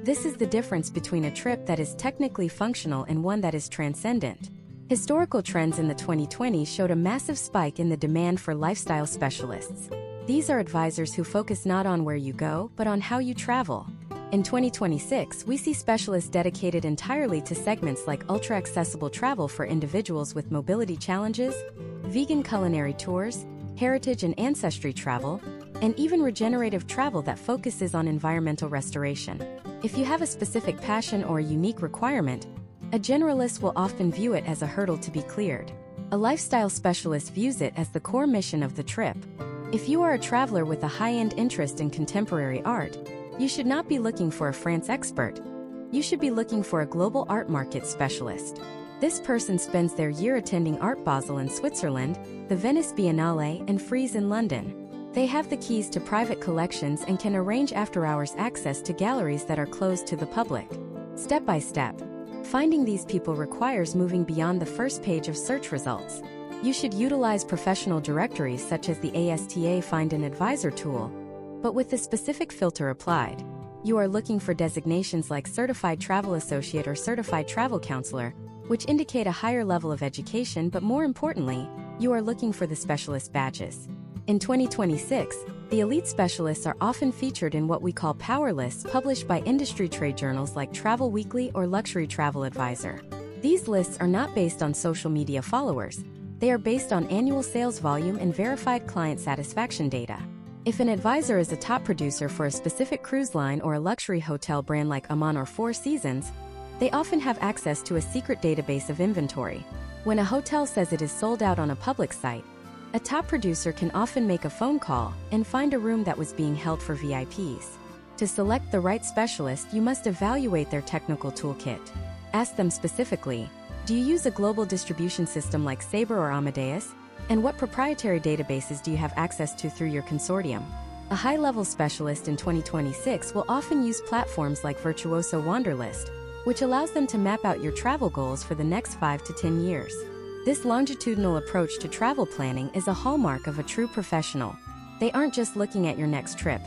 This is the difference between a trip that is technically functional and one that is transcendent. Historical trends in the 2020s showed a massive spike in the demand for lifestyle specialists. These are advisors who focus not on where you go, but on how you travel. In 2026, we see specialists dedicated entirely to segments like ultra-accessible travel for individuals with mobility challenges, vegan culinary tours, heritage and ancestry travel, and even regenerative travel that focuses on environmental restoration. If you have a specific passion or a unique requirement, a generalist will often view it as a hurdle to be cleared. A lifestyle specialist views it as the core mission of the trip. If you are a traveler with a high-end interest in contemporary art, you should not be looking for a France expert. You should be looking for a global art market specialist. This person spends their year attending Art Basel in Switzerland, the Venice Biennale, and Frieze in London. They have the keys to private collections and can arrange after-hours access to galleries that are closed to the public. Step by step, finding these people requires moving beyond the first page of search results. You should utilize professional directories such as the ASTA Find an Advisor tool, but with the specific filter applied. You are looking for designations like Certified Travel Associate or Certified Travel Counselor, which indicate a higher level of education, but more importantly, you are looking for the specialist badges. In 2026, the elite specialists are often featured in what we call power lists published by industry trade journals like Travel Weekly or Luxury Travel Advisor. These lists are not based on social media followers. They are based on annual sales volume and verified client satisfaction data. If an advisor is a top producer for a specific cruise line or a luxury hotel brand like Aman or Four Seasons, they often have access to a secret database of inventory. When a hotel says it is sold out on a public site, a top producer can often make a phone call and find a room that was being held for VIPs. To select the right specialist, you must evaluate their technical toolkit. Ask them specifically, do you use a global distribution system like Sabre or Amadeus? And what proprietary databases do you have access to through your consortium? A high-level specialist in 2026 will often use platforms like Virtuoso Wanderlist, which allows them to map out your travel goals for the next 5 to 10 years. This longitudinal approach to travel planning is a hallmark of a true professional. They aren't just looking at your next trip.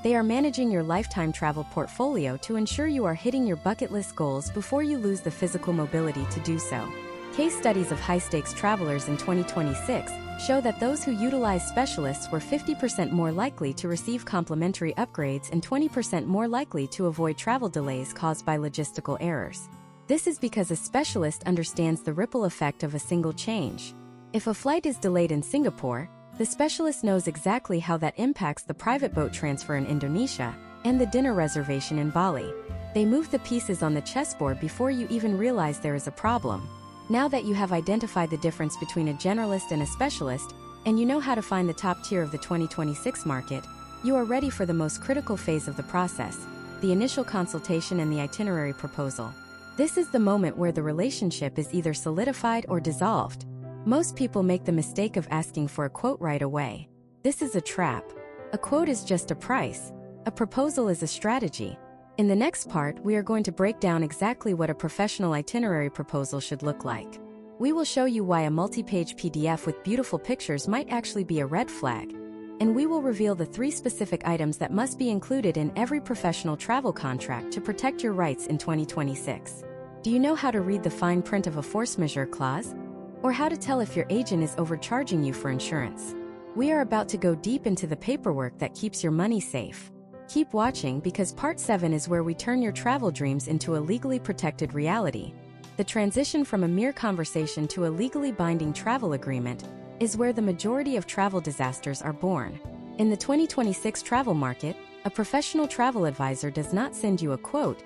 They are managing your lifetime travel portfolio to ensure you are hitting your bucket list goals before you lose the physical mobility to do so. Case studies of high-stakes travelers in 2026 show that those who utilize specialists were 50% more likely to receive complimentary upgrades and 20% more likely to avoid travel delays caused by logistical errors. This is because a specialist understands the ripple effect of a single change. If a flight is delayed in Singapore, the specialist knows exactly how that impacts the private boat transfer in Indonesia and the dinner reservation in Bali. They move the pieces on the chessboard before you even realize there is a problem. Now that you have identified the difference between a generalist and a specialist, and you know how to find the top tier of the 2026 market, you are ready for the most critical phase of the process, the initial consultation and the itinerary proposal. This is the moment where the relationship is either solidified or dissolved. Most people make the mistake of asking for a quote right away. This is a trap. A quote is just a price. A proposal is a strategy. In the next part, we are going to break down exactly what a professional itinerary proposal should look like. We will show you why a multi-page PDF with beautiful pictures might actually be a red flag, and we will reveal the 3 specific items that must be included in every professional travel contract to protect your rights in 2026. Do you know how to read the fine print of a force majeure clause? Or how to tell if your agent is overcharging you for insurance? We are about to go deep into the paperwork that keeps your money safe. Keep watching because Part 7 is where we turn your travel dreams into a legally protected reality. The transition from a mere conversation to a legally binding travel agreement is where the majority of travel disasters are born. In the 2026 travel market, A professional travel advisor does not send you a quote.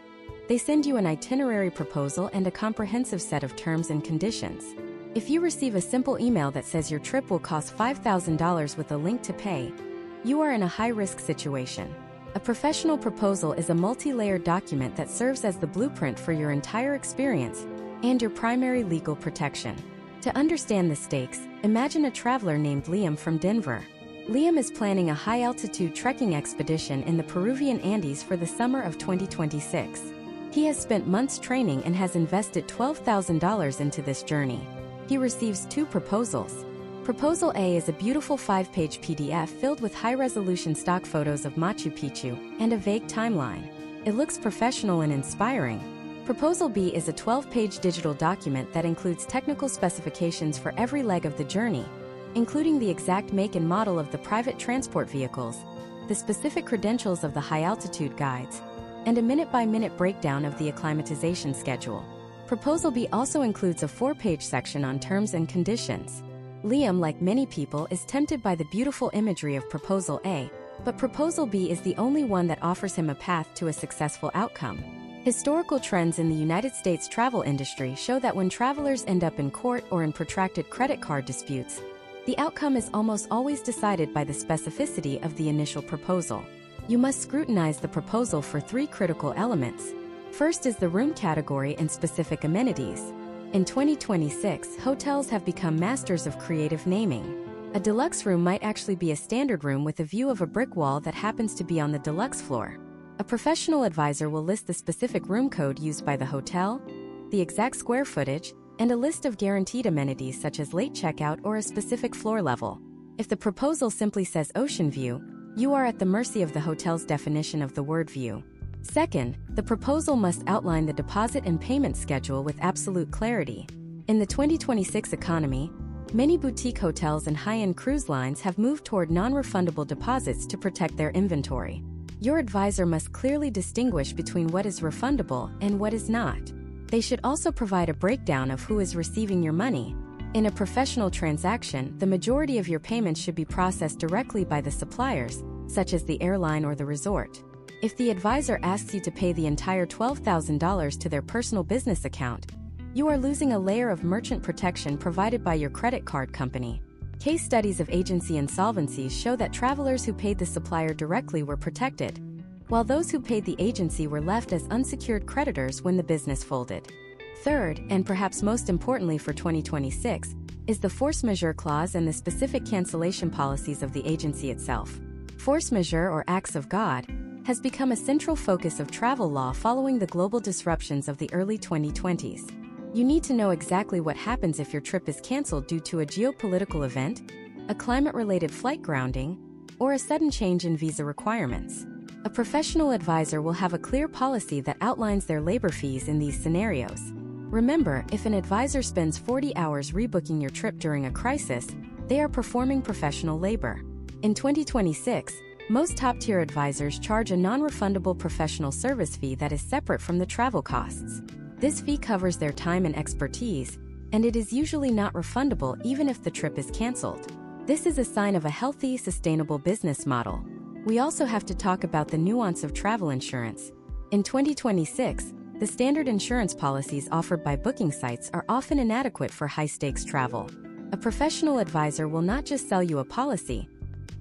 They send you an itinerary proposal and a comprehensive set of terms and conditions. If you receive a simple email that says your trip will cost $5,000 with a link to pay, you are in a high-risk situation. A professional proposal is a multi-layered document that serves as the blueprint for your entire experience and your primary legal protection. To understand the stakes, imagine a traveler named Liam from Denver. Liam is planning a high-altitude trekking expedition in the Peruvian Andes for the summer of 2026. He has spent months training and has invested $12,000 into this journey. He receives 2 proposals. Proposal A is a beautiful 5-page PDF filled with high-resolution stock photos of Machu Picchu and a vague timeline. It looks professional and inspiring. Proposal B is a 12-page digital document that includes technical specifications for every leg of the journey, including the exact make and model of the private transport vehicles, the specific credentials of the high-altitude guides, and a minute-by-minute breakdown of the acclimatization schedule. Proposal B also includes a 4-page section on terms and conditions. Liam, like many people, is tempted by the beautiful imagery of Proposal A, but Proposal B is the only one that offers him a path to a successful outcome. Historical trends in the United States travel industry show that when travelers end up in court or in protracted credit card disputes, the outcome is almost always decided by the specificity of the initial proposal. You must scrutinize the proposal for 3 critical elements. First is the room category and specific amenities. In 2026, hotels have become masters of creative naming. A deluxe room might actually be a standard room with a view of a brick wall that happens to be on the deluxe floor. A professional advisor will list the specific room code used by the hotel, the exact square footage, and a list of guaranteed amenities such as late checkout or a specific floor level. If the proposal simply says ocean view, you are at the mercy of the hotel's definition of the word view. Second, the proposal must outline the deposit and payment schedule with absolute clarity. In the 2026 economy, many boutique hotels and high-end cruise lines have moved toward non-refundable deposits to protect their inventory. Your advisor must clearly distinguish between what is refundable and what is not. They should also provide a breakdown of who is receiving your money. In a professional transaction, the majority of your payments should be processed directly by the suppliers, such as the airline or the resort. If the advisor asks you to pay the entire $12,000 to their personal business account, you are losing a layer of merchant protection provided by your credit card company. Case studies of agency insolvencies show that travelers who paid the supplier directly were protected, while those who paid the agency were left as unsecured creditors when the business folded. Third, and perhaps most importantly for 2026, is the force majeure clause and the specific cancellation policies of the agency itself. Force majeure, or acts of God, has become a central focus of travel law following the global disruptions of the early 2020s. You need to know exactly what happens if your trip is canceled due to a geopolitical event, a climate-related flight grounding, or a sudden change in visa requirements. A professional advisor will have a clear policy that outlines their labor fees in these scenarios. Remember, if an advisor spends 40 hours rebooking your trip during a crisis, they are performing professional labor. In 2026, most top-tier advisors charge a non-refundable professional service fee that is separate from the travel costs. This fee covers their time and expertise, and it is usually not refundable even if the trip is canceled. This is a sign of a healthy, sustainable business model. We also have to talk about the nuance of travel insurance. In 2026, the standard insurance policies offered by booking sites are often inadequate for high-stakes travel. A professional advisor will not just sell you a policy.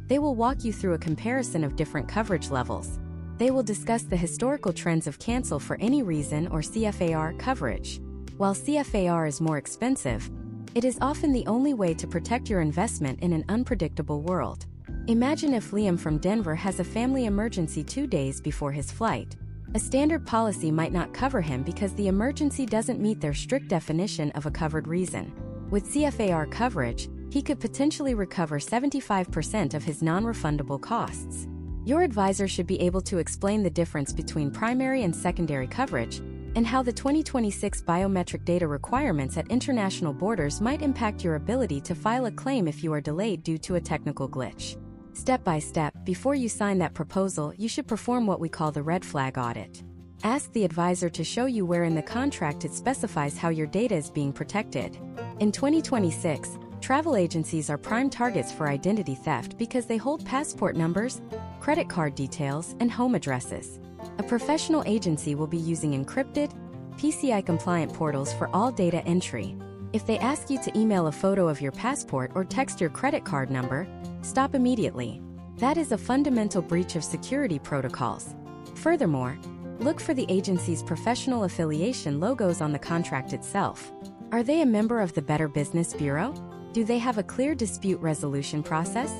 They will walk you through a comparison of different coverage levels. They will discuss the historical trends of cancel for any reason or CFAR coverage. While CFAR is more expensive, it is often the only way to protect your investment in an unpredictable world. Imagine if Liam from Denver has a family emergency 2 days before his flight. A standard policy might not cover him because the emergency doesn't meet their strict definition of a covered reason. With CFAR coverage, he could potentially recover 75% of his non-refundable costs. Your advisor should be able to explain the difference between primary and secondary coverage, and how the 2026 biometric data requirements at international borders might impact your ability to file a claim if you are delayed due to a technical glitch. Step by step, before you sign that proposal, you should perform what we call the red flag audit. Ask the advisor to show you where in the contract it specifies how your data is being protected. In 2026, travel agencies are prime targets for identity theft because they hold passport numbers, credit card details, and home addresses. A professional agency will be using encrypted, PCI-compliant portals for all data entry. If they ask you to email a photo of your passport or text your credit card number, stop immediately. That is a fundamental breach of security protocols. Furthermore, look for the agency's professional affiliation logos on the contract itself. Are they a member of the Better Business Bureau? Do they have a clear dispute resolution process?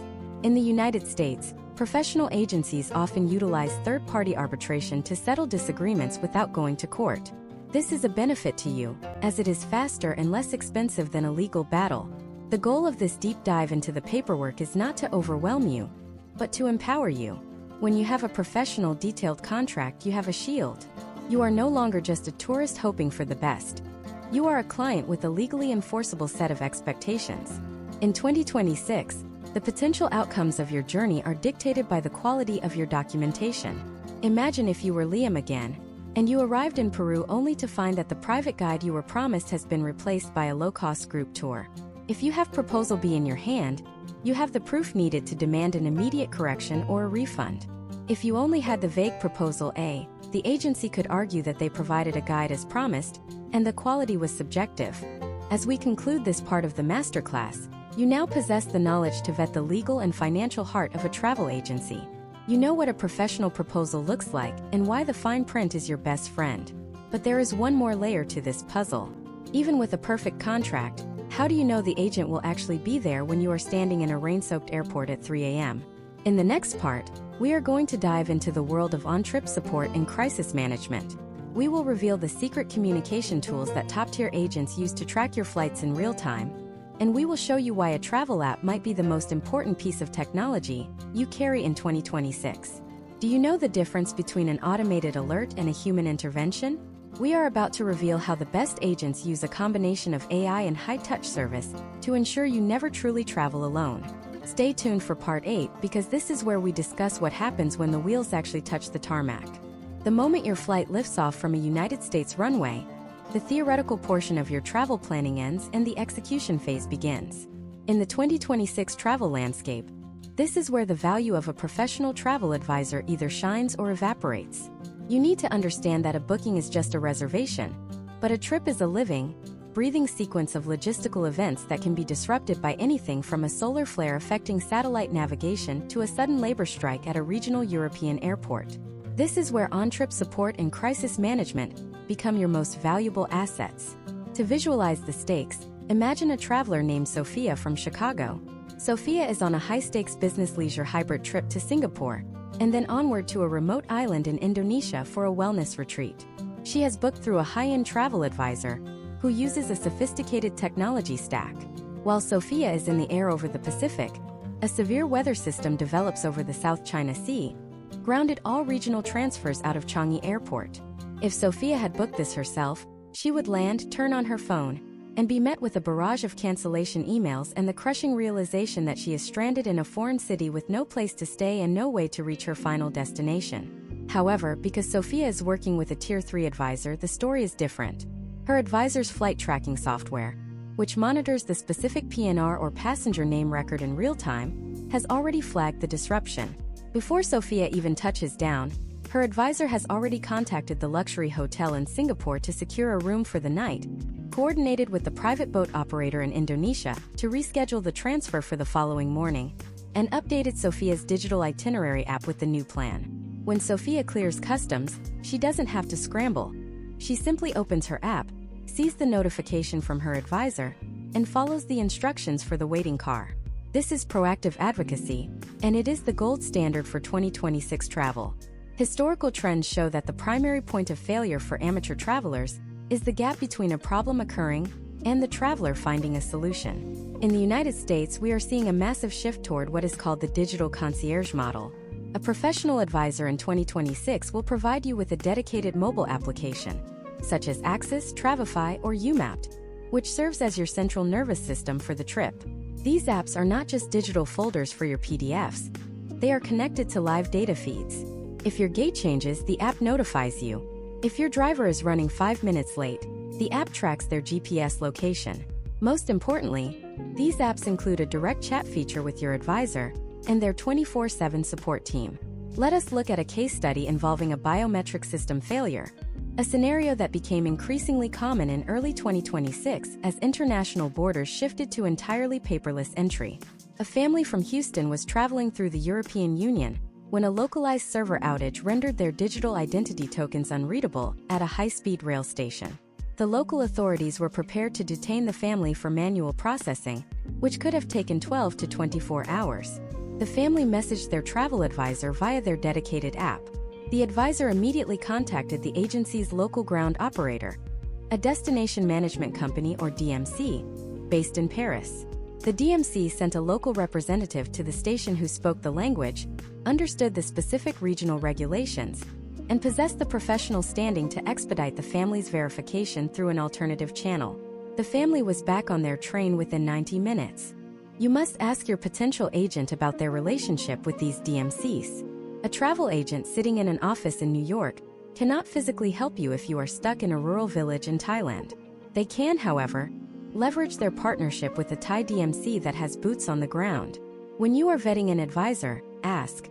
In the United States, professional agencies often utilize third-party arbitration to settle disagreements without going to court. This is a benefit to you, as it is faster and less expensive than a legal battle. The goal of this deep dive into the paperwork is not to overwhelm you, but to empower you. When you have a professional, detailed contract, you have a shield. You are no longer just a tourist hoping for the best. You are a client with a legally enforceable set of expectations. In 2026, the potential outcomes of your journey are dictated by the quality of your documentation. Imagine if you were Liam again, and you arrived in Peru only to find that the private guide you were promised has been replaced by a low-cost group tour. If you have Proposal B in your hand, you have the proof needed to demand an immediate correction or a refund. If you only had the vague Proposal A, the agency could argue that they provided a guide as promised, and the quality was subjective. As we conclude this part of the masterclass, you now possess the knowledge to vet the legal and financial heart of a travel agency. You know what a professional proposal looks like and why the fine print is your best friend. But there is one more layer to this puzzle. Even with a perfect contract, how do you know the agent will actually be there when you are standing in a rain-soaked airport at 3 a.m.? In the next part, we are going to dive into the world of on-trip support and crisis management. We will reveal the secret communication tools that top-tier agents use to track your flights in real time, and we will show you why a travel app might be the most important piece of technology you carry in 2026. Do you know the difference between an automated alert and a human intervention? We are about to reveal how the best agents use a combination of AI and high-touch service to ensure you never truly travel alone. Stay tuned for Part 8 because this is where we discuss what happens when the wheels actually touch the tarmac. The moment your flight lifts off from a United States runway, the theoretical portion of your travel planning ends and the execution phase begins. In the 2026 travel landscape, this is where the value of a professional travel advisor either shines or evaporates. You need to understand that a booking is just a reservation, but a trip is a living, breathing sequence of logistical events that can be disrupted by anything from a solar flare affecting satellite navigation to a sudden labor strike at a regional European airport. This is where on-trip support and crisis management become your most valuable assets. To visualize the stakes, imagine a traveler named Sophia from Chicago. Sophia is on a high-stakes business-leisure hybrid trip to Singapore, and then onward to a remote island in Indonesia for a wellness retreat. She has booked through a high-end travel advisor, who uses a sophisticated technology stack. While Sophia is in the air over the Pacific, a severe weather system develops over the South China Sea, grounded all regional transfers out of Changi Airport. If Sophia had booked this herself, she would land, turn on her phone, and be met with a barrage of cancellation emails and the crushing realization that she is stranded in a foreign city with no place to stay and no way to reach her final destination. However, because Sophia is working with a Tier 3 advisor, the story is different. Her advisor's flight tracking software, which monitors the specific PNR or passenger name record in real time, has already flagged the disruption. Before Sophia even touches down, her advisor has already contacted the luxury hotel in Singapore to secure a room for the night, coordinated with the private boat operator in Indonesia to reschedule the transfer for the following morning, and updated Sophia's digital itinerary app with the new plan. When Sophia clears customs, she doesn't have to scramble. She simply opens her app, sees the notification from her advisor, and follows the instructions for the waiting car. This is proactive advocacy, and it is the gold standard for 2026 travel. Historical trends show that the primary point of failure for amateur travelers is the gap between a problem occurring and the traveler finding a solution. In the United States, we are seeing a massive shift toward what is called the digital concierge model. A professional advisor in 2026 will provide you with a dedicated mobile application, such as Axis, Travefy, or UMapped, which serves as your central nervous system for the trip. These apps are not just digital folders for your PDFs. They are connected to live data feeds. If your gate changes, the app notifies you. If your driver is running 5 minutes late, the app tracks their GPS location. Most importantly, these apps include a direct chat feature with your advisor and their 24/7 support team. Let us look at a case study involving a biometric system failure, a scenario that became increasingly common in early 2026 as international borders shifted to entirely paperless entry. A family from Houston was traveling through the European Union when a localized server outage rendered their digital identity tokens unreadable at a high-speed rail station. The local authorities were prepared to detain the family for manual processing, which could have taken 12 to 24 hours. The family messaged their travel advisor via their dedicated app. The advisor immediately contacted the agency's local ground operator, a destination management company or DMC, based in Paris. The DMC sent a local representative to the station who spoke the language, understood the specific regional regulations, and possessed the professional standing to expedite the family's verification through an alternative channel. The family was back on their train within 90 minutes. You must ask your potential agent about their relationship with these DMCs. A travel agent sitting in an office in New York cannot physically help you if you are stuck in a rural village in Thailand. They can, however, leverage their partnership with a Thai DMC that has boots on the ground. When you are vetting an advisor, ask,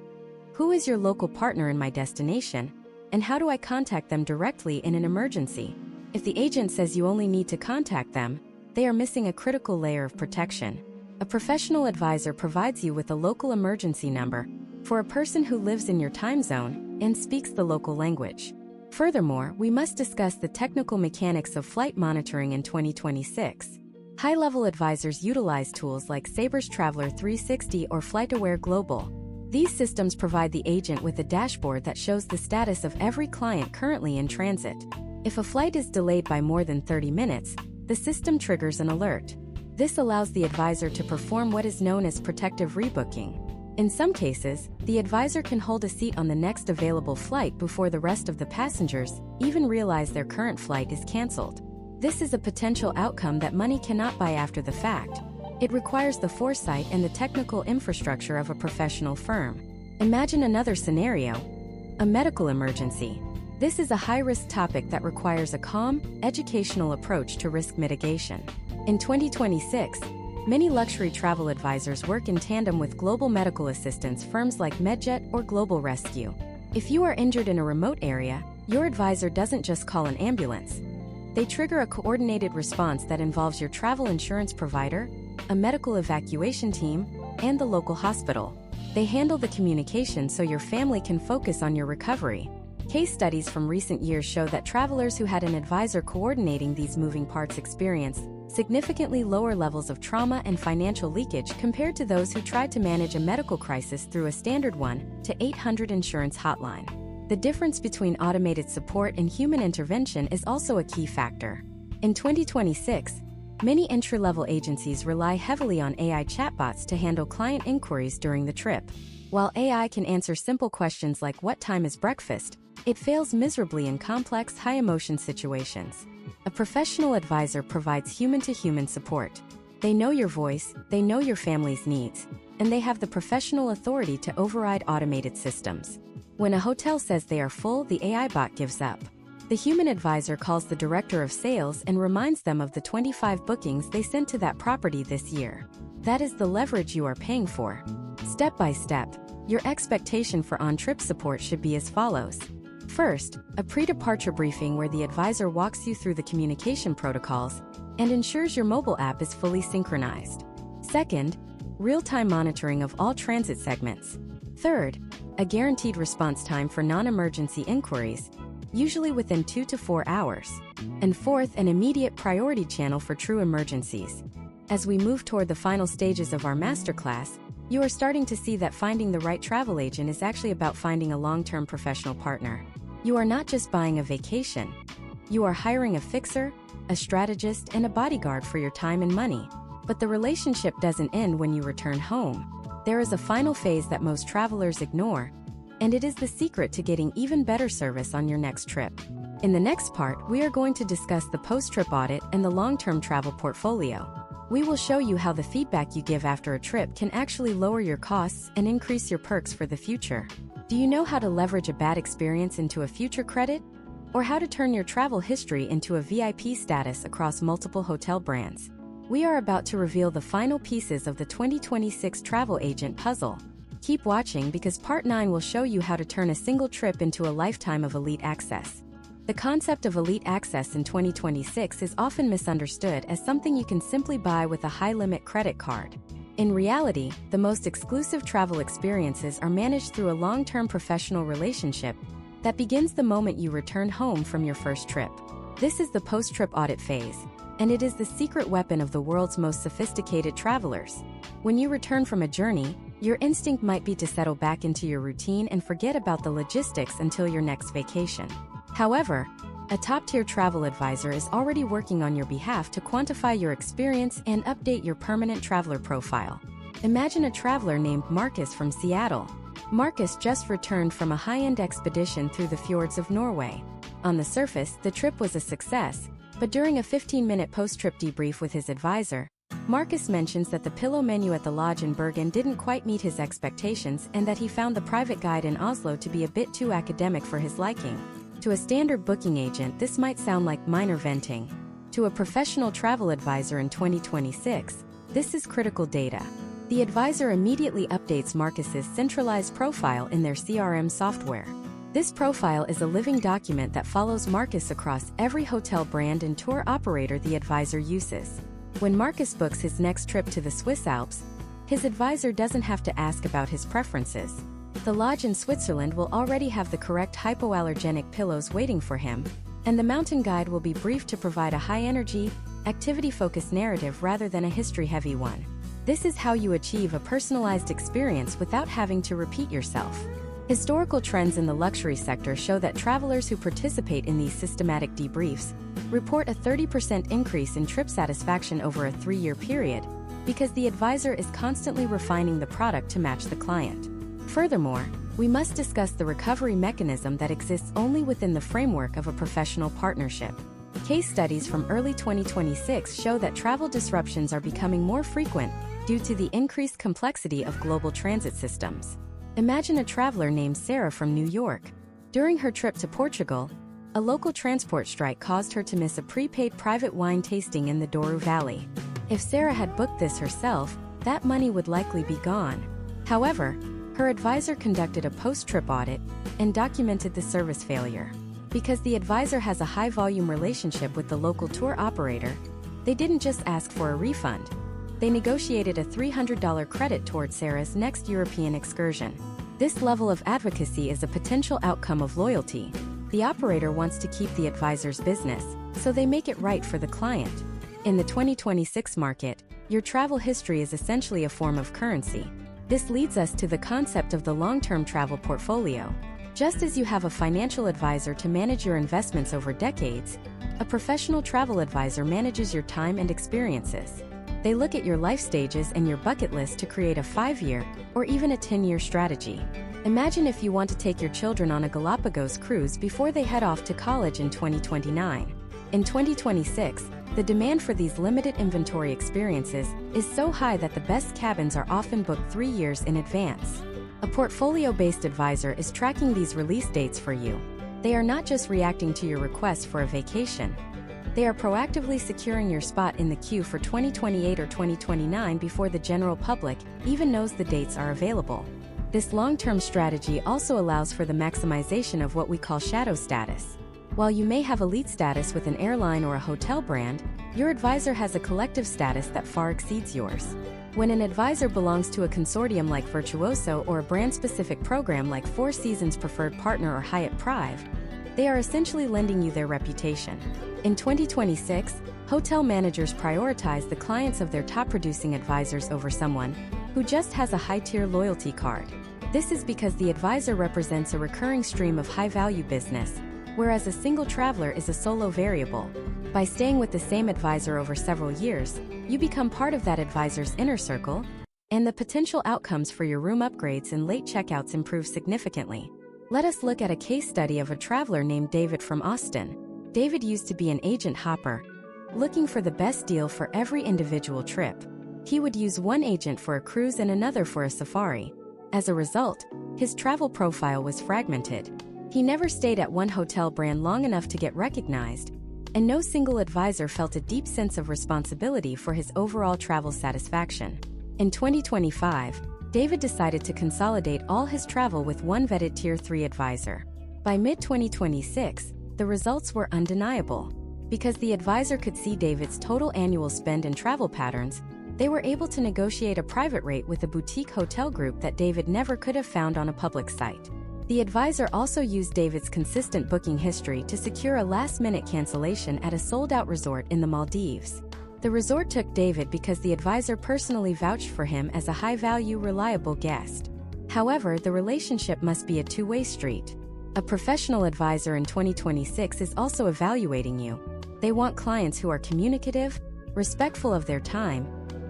"Who is your local partner in my destination, and how do I contact them directly in an emergency?" If the agent says you only need to contact them, they are missing a critical layer of protection. A professional advisor provides you with a local emergency number for a person who lives in your time zone and speaks the local language. Furthermore, we must discuss the technical mechanics of flight monitoring in 2026. High-level advisors utilize tools like Sabre's Traveler 360 or FlightAware Global. These systems provide the agent with a dashboard that shows the status of every client currently in transit. If a flight is delayed by more than 30 minutes, the system triggers an alert. This allows the advisor to perform what is known as protective rebooking. In some cases, the advisor can hold a seat on the next available flight before the rest of the passengers even realize their current flight is canceled. This is a potential outcome that money cannot buy after the fact. It requires the foresight and the technical infrastructure of a professional firm. Imagine another scenario: a medical emergency. This is a high-risk topic that requires a calm, educational approach to risk mitigation. In 2026, many luxury travel advisors work in tandem with global medical assistance firms like MedJet or Global Rescue. If you are injured in a remote area, your advisor doesn't just call an ambulance. They trigger a coordinated response that involves your travel insurance provider, a medical evacuation team, and the local hospital. They handle the communication so your family can focus on your recovery. Case studies from recent years show that travelers who had an advisor coordinating these moving parts experienced significantly lower levels of trauma and financial leakage compared to those who tried to manage a medical crisis through a standard 1-800 insurance hotline. The difference between automated support and human intervention is also a key factor. In 2026, many entry-level agencies rely heavily on AI chatbots to handle client inquiries during the trip. While AI can answer simple questions like "What time is breakfast?" it fails miserably in complex, high-emotion situations. A professional advisor provides human-to-human support. They know your voice, they know your family's needs, and they have the professional authority to override automated systems. When a hotel says they are full, the AI bot gives up. The human advisor calls the director of sales and reminds them of the 25 bookings they sent to that property this year. That is the leverage you are paying for. Step by step, your expectation for on-trip support should be as follows. First, a pre-departure briefing where the advisor walks you through the communication protocols and ensures your mobile app is fully synchronized. Second, real-time monitoring of all transit segments. Third, a guaranteed response time for non-emergency inquiries, usually within 2 to 4 hours. And fourth, an immediate priority channel for true emergencies. As we move toward the final stages of our masterclass, you are starting to see that finding the right travel agent is actually about finding a long-term professional partner. You are not just buying a vacation. You are hiring a fixer, a strategist, and a bodyguard for your time and money. But the relationship doesn't end when you return home. There is a final phase that most travelers ignore, and it is the secret to getting even better service on your next trip. In the next part, we are going to discuss the post-trip audit and the long-term travel portfolio. We will show you how the feedback you give after a trip can actually lower your costs and increase your perks for the future. Do you know how to leverage a bad experience into a future credit? Or how to turn your travel history into a VIP status across multiple hotel brands? We are about to reveal the final pieces of the 2026 travel agent puzzle. Keep watching because Part 9 will show you how to turn a single trip into a lifetime of elite access. The concept of elite access in 2026 is often misunderstood as something you can simply buy with a high-limit credit card. In reality, the most exclusive travel experiences are managed through a long-term professional relationship that begins the moment you return home from your first trip. This is the post-trip audit phase, and it is the secret weapon of the world's most sophisticated travelers. When you return from a journey, your instinct might be to settle back into your routine and forget about the logistics until your next vacation. However, a top-tier travel advisor is already working on your behalf to quantify your experience and update your permanent traveler profile. Imagine a traveler named Marcus from Seattle. Marcus just returned from a high-end expedition through the fjords of Norway. On the surface, the trip was a success, but during a 15-minute post-trip debrief with his advisor, Marcus mentions that the pillow menu at the lodge in Bergen didn't quite meet his expectations and that he found the private guide in Oslo to be a bit too academic for his liking. To a standard booking agent, this might sound like minor venting. To a professional travel advisor in 2026, this is critical data. The advisor immediately updates Marcus's centralized profile in their CRM software. This profile is a living document that follows Marcus across every hotel brand and tour operator the advisor uses. When Marcus books his next trip to the Swiss Alps, his advisor doesn't have to ask about his preferences. The lodge in Switzerland will already have the correct hypoallergenic pillows waiting for him, and the mountain guide will be briefed to provide a high-energy, activity-focused narrative rather than a history-heavy one. This is how you achieve a personalized experience without having to repeat yourself. Historical trends in the luxury sector show that travelers who participate in these systematic debriefs report a 30% increase in trip satisfaction over a 3-year period, because the advisor is constantly refining the product to match the client. Furthermore, we must discuss the recovery mechanism that exists only within the framework of a professional partnership. Case studies from early 2026 show that travel disruptions are becoming more frequent due to the increased complexity of global transit systems. Imagine a traveler named Sarah from New York. During her trip to Portugal, a local transport strike caused her to miss a prepaid private wine tasting in the Douro Valley. If Sarah had booked this herself, that money would likely be gone. However, her advisor conducted a post-trip audit and documented the service failure. Because the advisor has a high-volume relationship with the local tour operator, they didn't just ask for a refund. They negotiated a $300 credit toward Sarah's next European excursion. This level of advocacy is a potential outcome of loyalty. The operator wants to keep the advisor's business, so they make it right for the client. In the 2026 market, your travel history is essentially a form of currency. This leads us to the concept of the long-term travel portfolio. Just as you have a financial advisor to manage your investments over decades, a professional travel advisor manages your time and experiences. They look at your life stages and your bucket list to create a 5-year or even a 10-year strategy. Imagine if you want to take your children on a Galapagos cruise before they head off to college in 2029. In 2026, the demand for these limited inventory experiences is so high that the best cabins are often booked 3 years in advance. A portfolio-based advisor is tracking these release dates for you. They are not just reacting to your request for a vacation. They are proactively securing your spot in the queue for 2028 or 2029 before the general public even knows the dates are available. This long-term strategy also allows for the maximization of what we call shadow status. While you may have elite status with an airline or a hotel brand, your advisor has a collective status that far exceeds yours. When an advisor belongs to a consortium like Virtuoso or a brand-specific program like Four Seasons Preferred Partner or Hyatt Prive, they are essentially lending you their reputation. In 2026, hotel managers prioritize the clients of their top-producing advisors over someone who just has a high-tier loyalty card. This is because the advisor represents a recurring stream of high-value business, whereas a single traveler is a solo variable. By staying with the same advisor over several years, you become part of that advisor's inner circle, and the potential outcomes for your room upgrades and late checkouts improve significantly. Let us look at a case study of a traveler named David from Austin. David used to be an agent hopper, looking for the best deal for every individual trip. He would use one agent for a cruise and another for a safari. As a result, his travel profile was fragmented. He never stayed at one hotel brand long enough to get recognized, and no single advisor felt a deep sense of responsibility for his overall travel satisfaction. In 2025, David decided to consolidate all his travel with one vetted Tier 3 advisor. By mid-2026, the results were undeniable. Because the advisor could see David's total annual spend and travel patterns, they were able to negotiate a private rate with a boutique hotel group that David never could have found on a public site. The advisor also used David's consistent booking history to secure a last-minute cancellation at a sold-out resort in the Maldives. The resort took David because the advisor personally vouched for him as a high-value, reliable guest. However, the relationship must be a two-way street. A professional advisor in 2026 is also evaluating you. They want clients who are communicative, respectful of their time,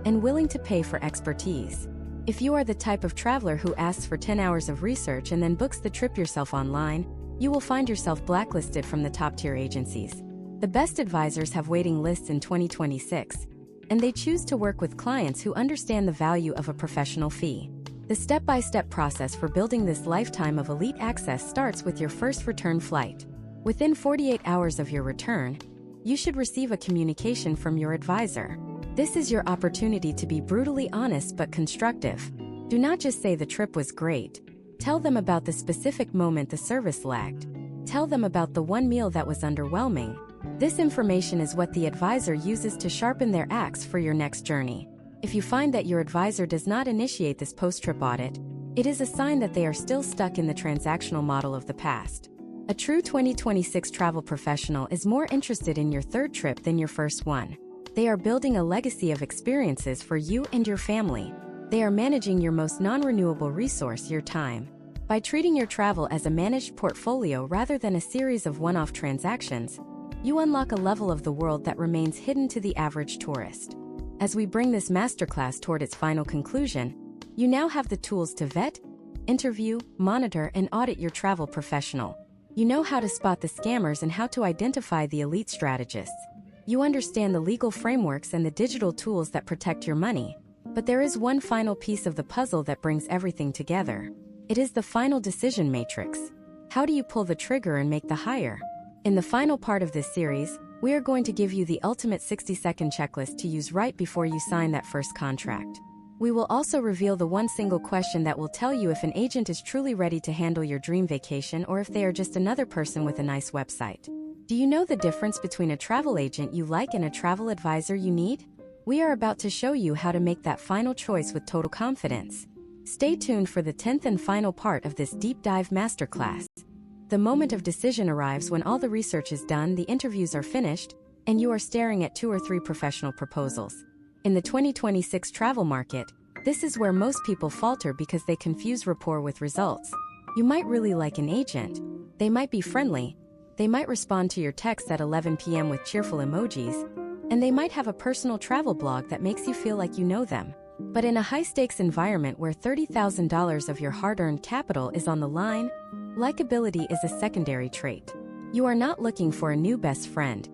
and willing to pay for expertise. If you are the type of traveler who asks for 10 hours of research and then books the trip yourself online, you will find yourself blacklisted from the top-tier agencies. The best advisors have waiting lists in 2026, and they choose to work with clients who understand the value of a professional fee. The step-by-step process for building this lifetime of elite access starts with your first return flight. Within 48 hours of your return, you should receive a communication from your advisor. This is your opportunity to be brutally honest but constructive. Do not just say the trip was great. Tell them about the specific moment the service lagged. Tell them about the one meal that was underwhelming. This information is what the advisor uses to sharpen their axe for your next journey. If you find that your advisor does not initiate this post-trip audit, it is a sign that they are still stuck in the transactional model of the past. A true 2026 travel professional is more interested in your third trip than your first one. They are building a legacy of experiences for you and your family. They are managing your most non-renewable resource, your time. By treating your travel as a managed portfolio rather than a series of one-off transactions, you unlock a level of the world that remains hidden to the average tourist. As we bring this masterclass toward its final conclusion, you now have the tools to vet, interview, monitor, and audit your travel professional. You know how to spot the scammers and how to identify the elite strategists. You understand the legal frameworks and the digital tools that protect your money. But there is one final piece of the puzzle that brings everything together. It is the final decision matrix. How do you pull the trigger and make the hire? In the final part of this series, we are going to give you the ultimate 60-second checklist to use right before you sign that first contract. We will also reveal the one single question that will tell you if an agent is truly ready to handle your dream vacation or if they are just another person with a nice website. Do you know the difference between a travel agent you like and a travel advisor you need? We are about to show you how to make that final choice with total confidence. Stay tuned for the 10th and final part of this deep dive masterclass. The moment of decision arrives when all the research is done, the interviews are finished, and you are staring at 2 or 3 professional proposals. In the 2026 travel market, this is where most people falter because they confuse rapport with results. You might really like an agent. They might be friendly. They might respond to your text at 11 p.m. with cheerful emojis. And they might have a personal travel blog that makes you feel like you know them. But in a high-stakes environment where $30,000 of your hard-earned capital is on the line, likability is a secondary trait. You are not looking for a new best friend.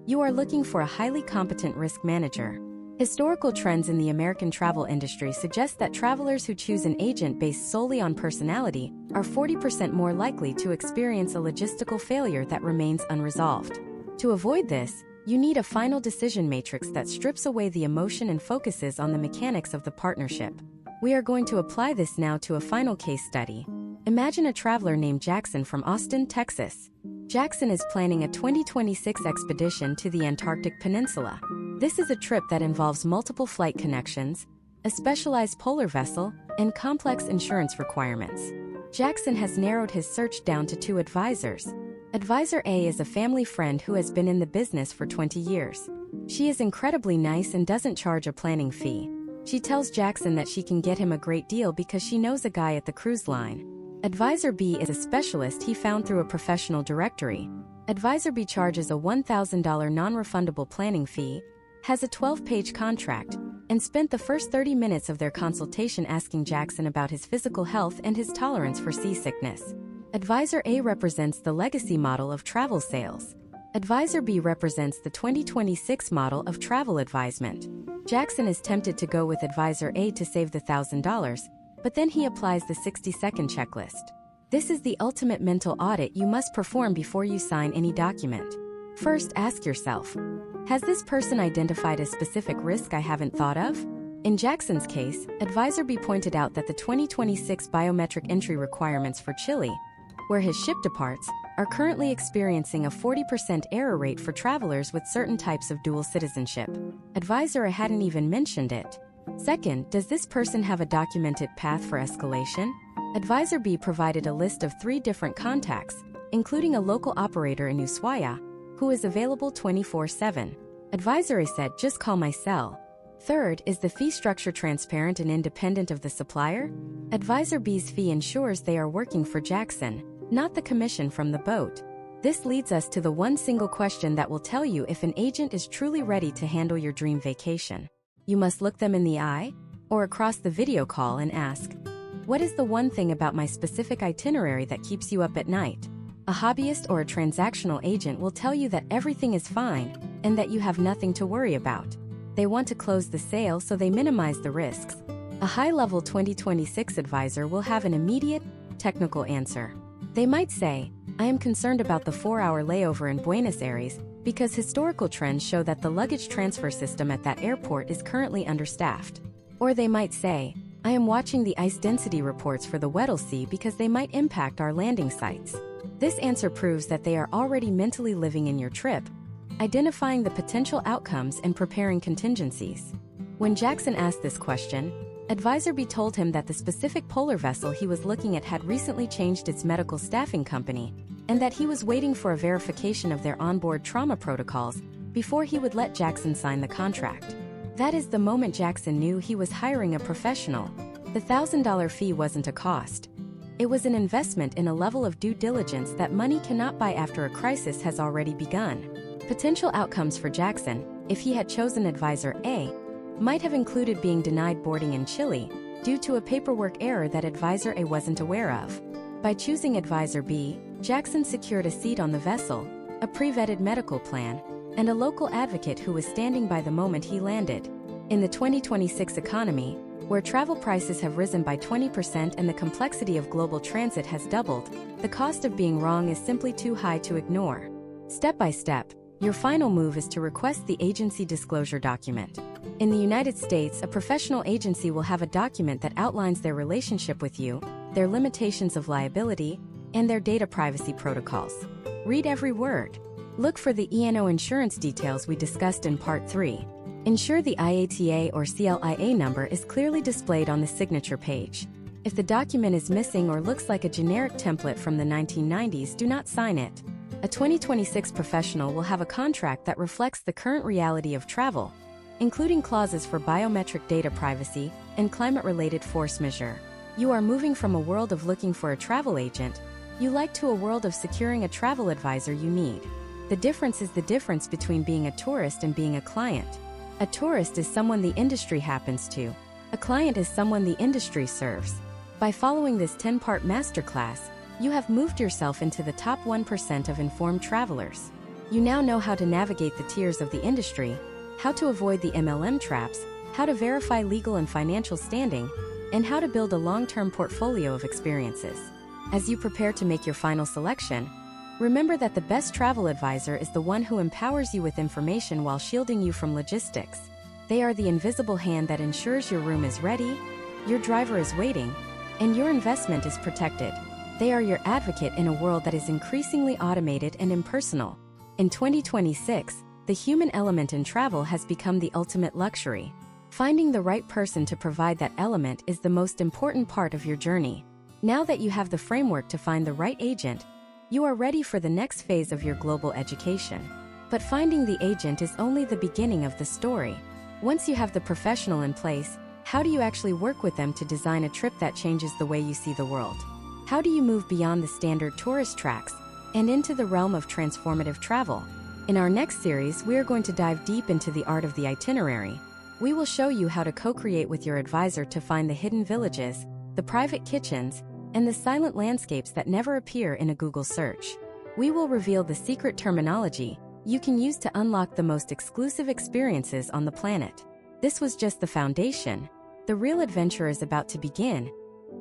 You are looking for a highly competent risk manager. Historical trends in the American travel industry suggest that travelers who choose an agent based solely on personality are 40% more likely to experience a logistical failure that remains unresolved. To avoid this, you need a final decision matrix that strips away the emotion and focuses on the mechanics of the partnership. We are going to apply this now to a final case study. Imagine a traveler named Jackson from Austin, Texas. Jackson is planning a 2026 expedition to the Antarctic Peninsula. This is a trip that involves multiple flight connections, a specialized polar vessel, and complex insurance requirements. Jackson has narrowed his search down to 2 advisors. Advisor A is a family friend who has been in the business for 20 years. She is incredibly nice and doesn't charge a planning fee. She tells Jackson that she can get him a great deal because she knows a guy at the cruise line. Advisor B is a specialist he found through a professional directory. Advisor B charges a $1,000 non-refundable planning fee, has a 12-page contract, and spent the first 30 minutes of their consultation asking Jackson about his physical health and his tolerance for seasickness. Advisor A represents the legacy model of travel sales. Advisor B represents the 2026 model of travel advisement. Jackson is tempted to go with Advisor A to save the $1,000, but then he applies the 60-second checklist. This is the ultimate mental audit you must perform before you sign any document. First, ask yourself, has this person identified a specific risk I haven't thought of? In Jackson's case, Advisor B pointed out that the 2026 biometric entry requirements for Chile, where his ship departs, are currently experiencing a 40% error rate for travelers with certain types of dual citizenship. Advisor A hadn't even mentioned it. Second, does this person have a documented path for escalation? Advisor B provided a list of 3 different contacts, including a local operator in Ushuaia, who is available 24/7. Advisor A said, just call my cell. Third, is the fee structure transparent and independent of the supplier? Advisor B's fee ensures they are working for Jackson, not the commission from the boat. This leads us to the one single question that will tell you if an agent is truly ready to handle your dream vacation. You must look them in the eye, or across the video call and ask, what is the one thing about my specific itinerary that keeps you up at night? A hobbyist or a transactional agent will tell you that everything is fine and that you have nothing to worry about. They want to close the sale so they minimize the risks. A high-level 2026 advisor will have an immediate, technical answer. They might say, I am concerned about the 4-hour layover in Buenos Aires because historical trends show that the luggage transfer system at that airport is currently understaffed. Or they might say, I am watching the ice density reports for the Weddell Sea because they might impact our landing sites. This answer proves that they are already mentally living in your trip, identifying the potential outcomes and preparing contingencies. When Jackson asked this question, Advisor B told him that the specific polar vessel he was looking at had recently changed its medical staffing company, and that he was waiting for a verification of their onboard trauma protocols before he would let Jackson sign the contract. That is the moment Jackson knew he was hiring a professional. The $1,000 fee wasn't a cost. It was an investment in a level of due diligence that money cannot buy after a crisis has already begun. Potential outcomes for Jackson, if he had chosen Advisor A, might have included being denied boarding in Chile due to a paperwork error that Advisor A wasn't aware of. By choosing Advisor B, Jackson secured a seat on the vessel, a pre-vetted medical plan, and a local advocate who was standing by the moment he landed. In the 2026 economy, where travel prices have risen by 20% and the complexity of global transit has doubled, the cost of being wrong is simply too high to ignore. Step by step, your final move is to request the agency disclosure document. In the United States, a professional agency will have a document that outlines their relationship with you, their limitations of liability, and their data privacy protocols. Read every word. Look for the E&O insurance details we discussed in Part 3. Ensure the IATA or CLIA number is clearly displayed on the signature page. If the document is missing or looks like a generic template from the 1990s, do not sign it. A 2026 professional will have a contract that reflects the current reality of travel, including clauses for biometric data privacy and climate-related force majeure. You are moving from a world of looking for a travel agent, you like, to a world of securing a travel advisor you need. The difference is the difference between being a tourist and being a client. A tourist is someone the industry happens to. A client is someone the industry serves. By following this 10-part masterclass, you have moved yourself into the top 1% of informed travelers. You now know how to navigate the tiers of the industry, how to avoid the MLM traps, how to verify legal and financial standing, and how to build a long-term portfolio of experiences. As you prepare to make your final selection, remember that the best travel advisor is the one who empowers you with information while shielding you from logistics. They are the invisible hand that ensures your room is ready, your driver is waiting, and your investment is protected. They are your advocate in a world that is increasingly automated and impersonal. In 2026, the human element in travel has become the ultimate luxury. Finding the right person to provide that element is the most important part of your journey. Now that you have the framework to find the right agent, you are ready for the next phase of your global education. But finding the agent is only the beginning of the story. Once you have the professional in place, how do you actually work with them to design a trip that changes the way you see the world? How do you move beyond the standard tourist tracks and into the realm of transformative travel? In our next series, we are going to dive deep into the art of the itinerary. We will show you how to co-create with your advisor to find the hidden villages, the private kitchens, and the silent landscapes that never appear in a Google search. We will reveal the secret terminology you can use to unlock the most exclusive experiences on the planet. This was just the foundation. The real adventure is about to begin,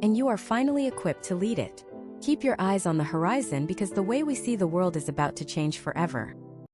and you are finally equipped to lead it. Keep your eyes on the horizon because the way we see the world is about to change forever.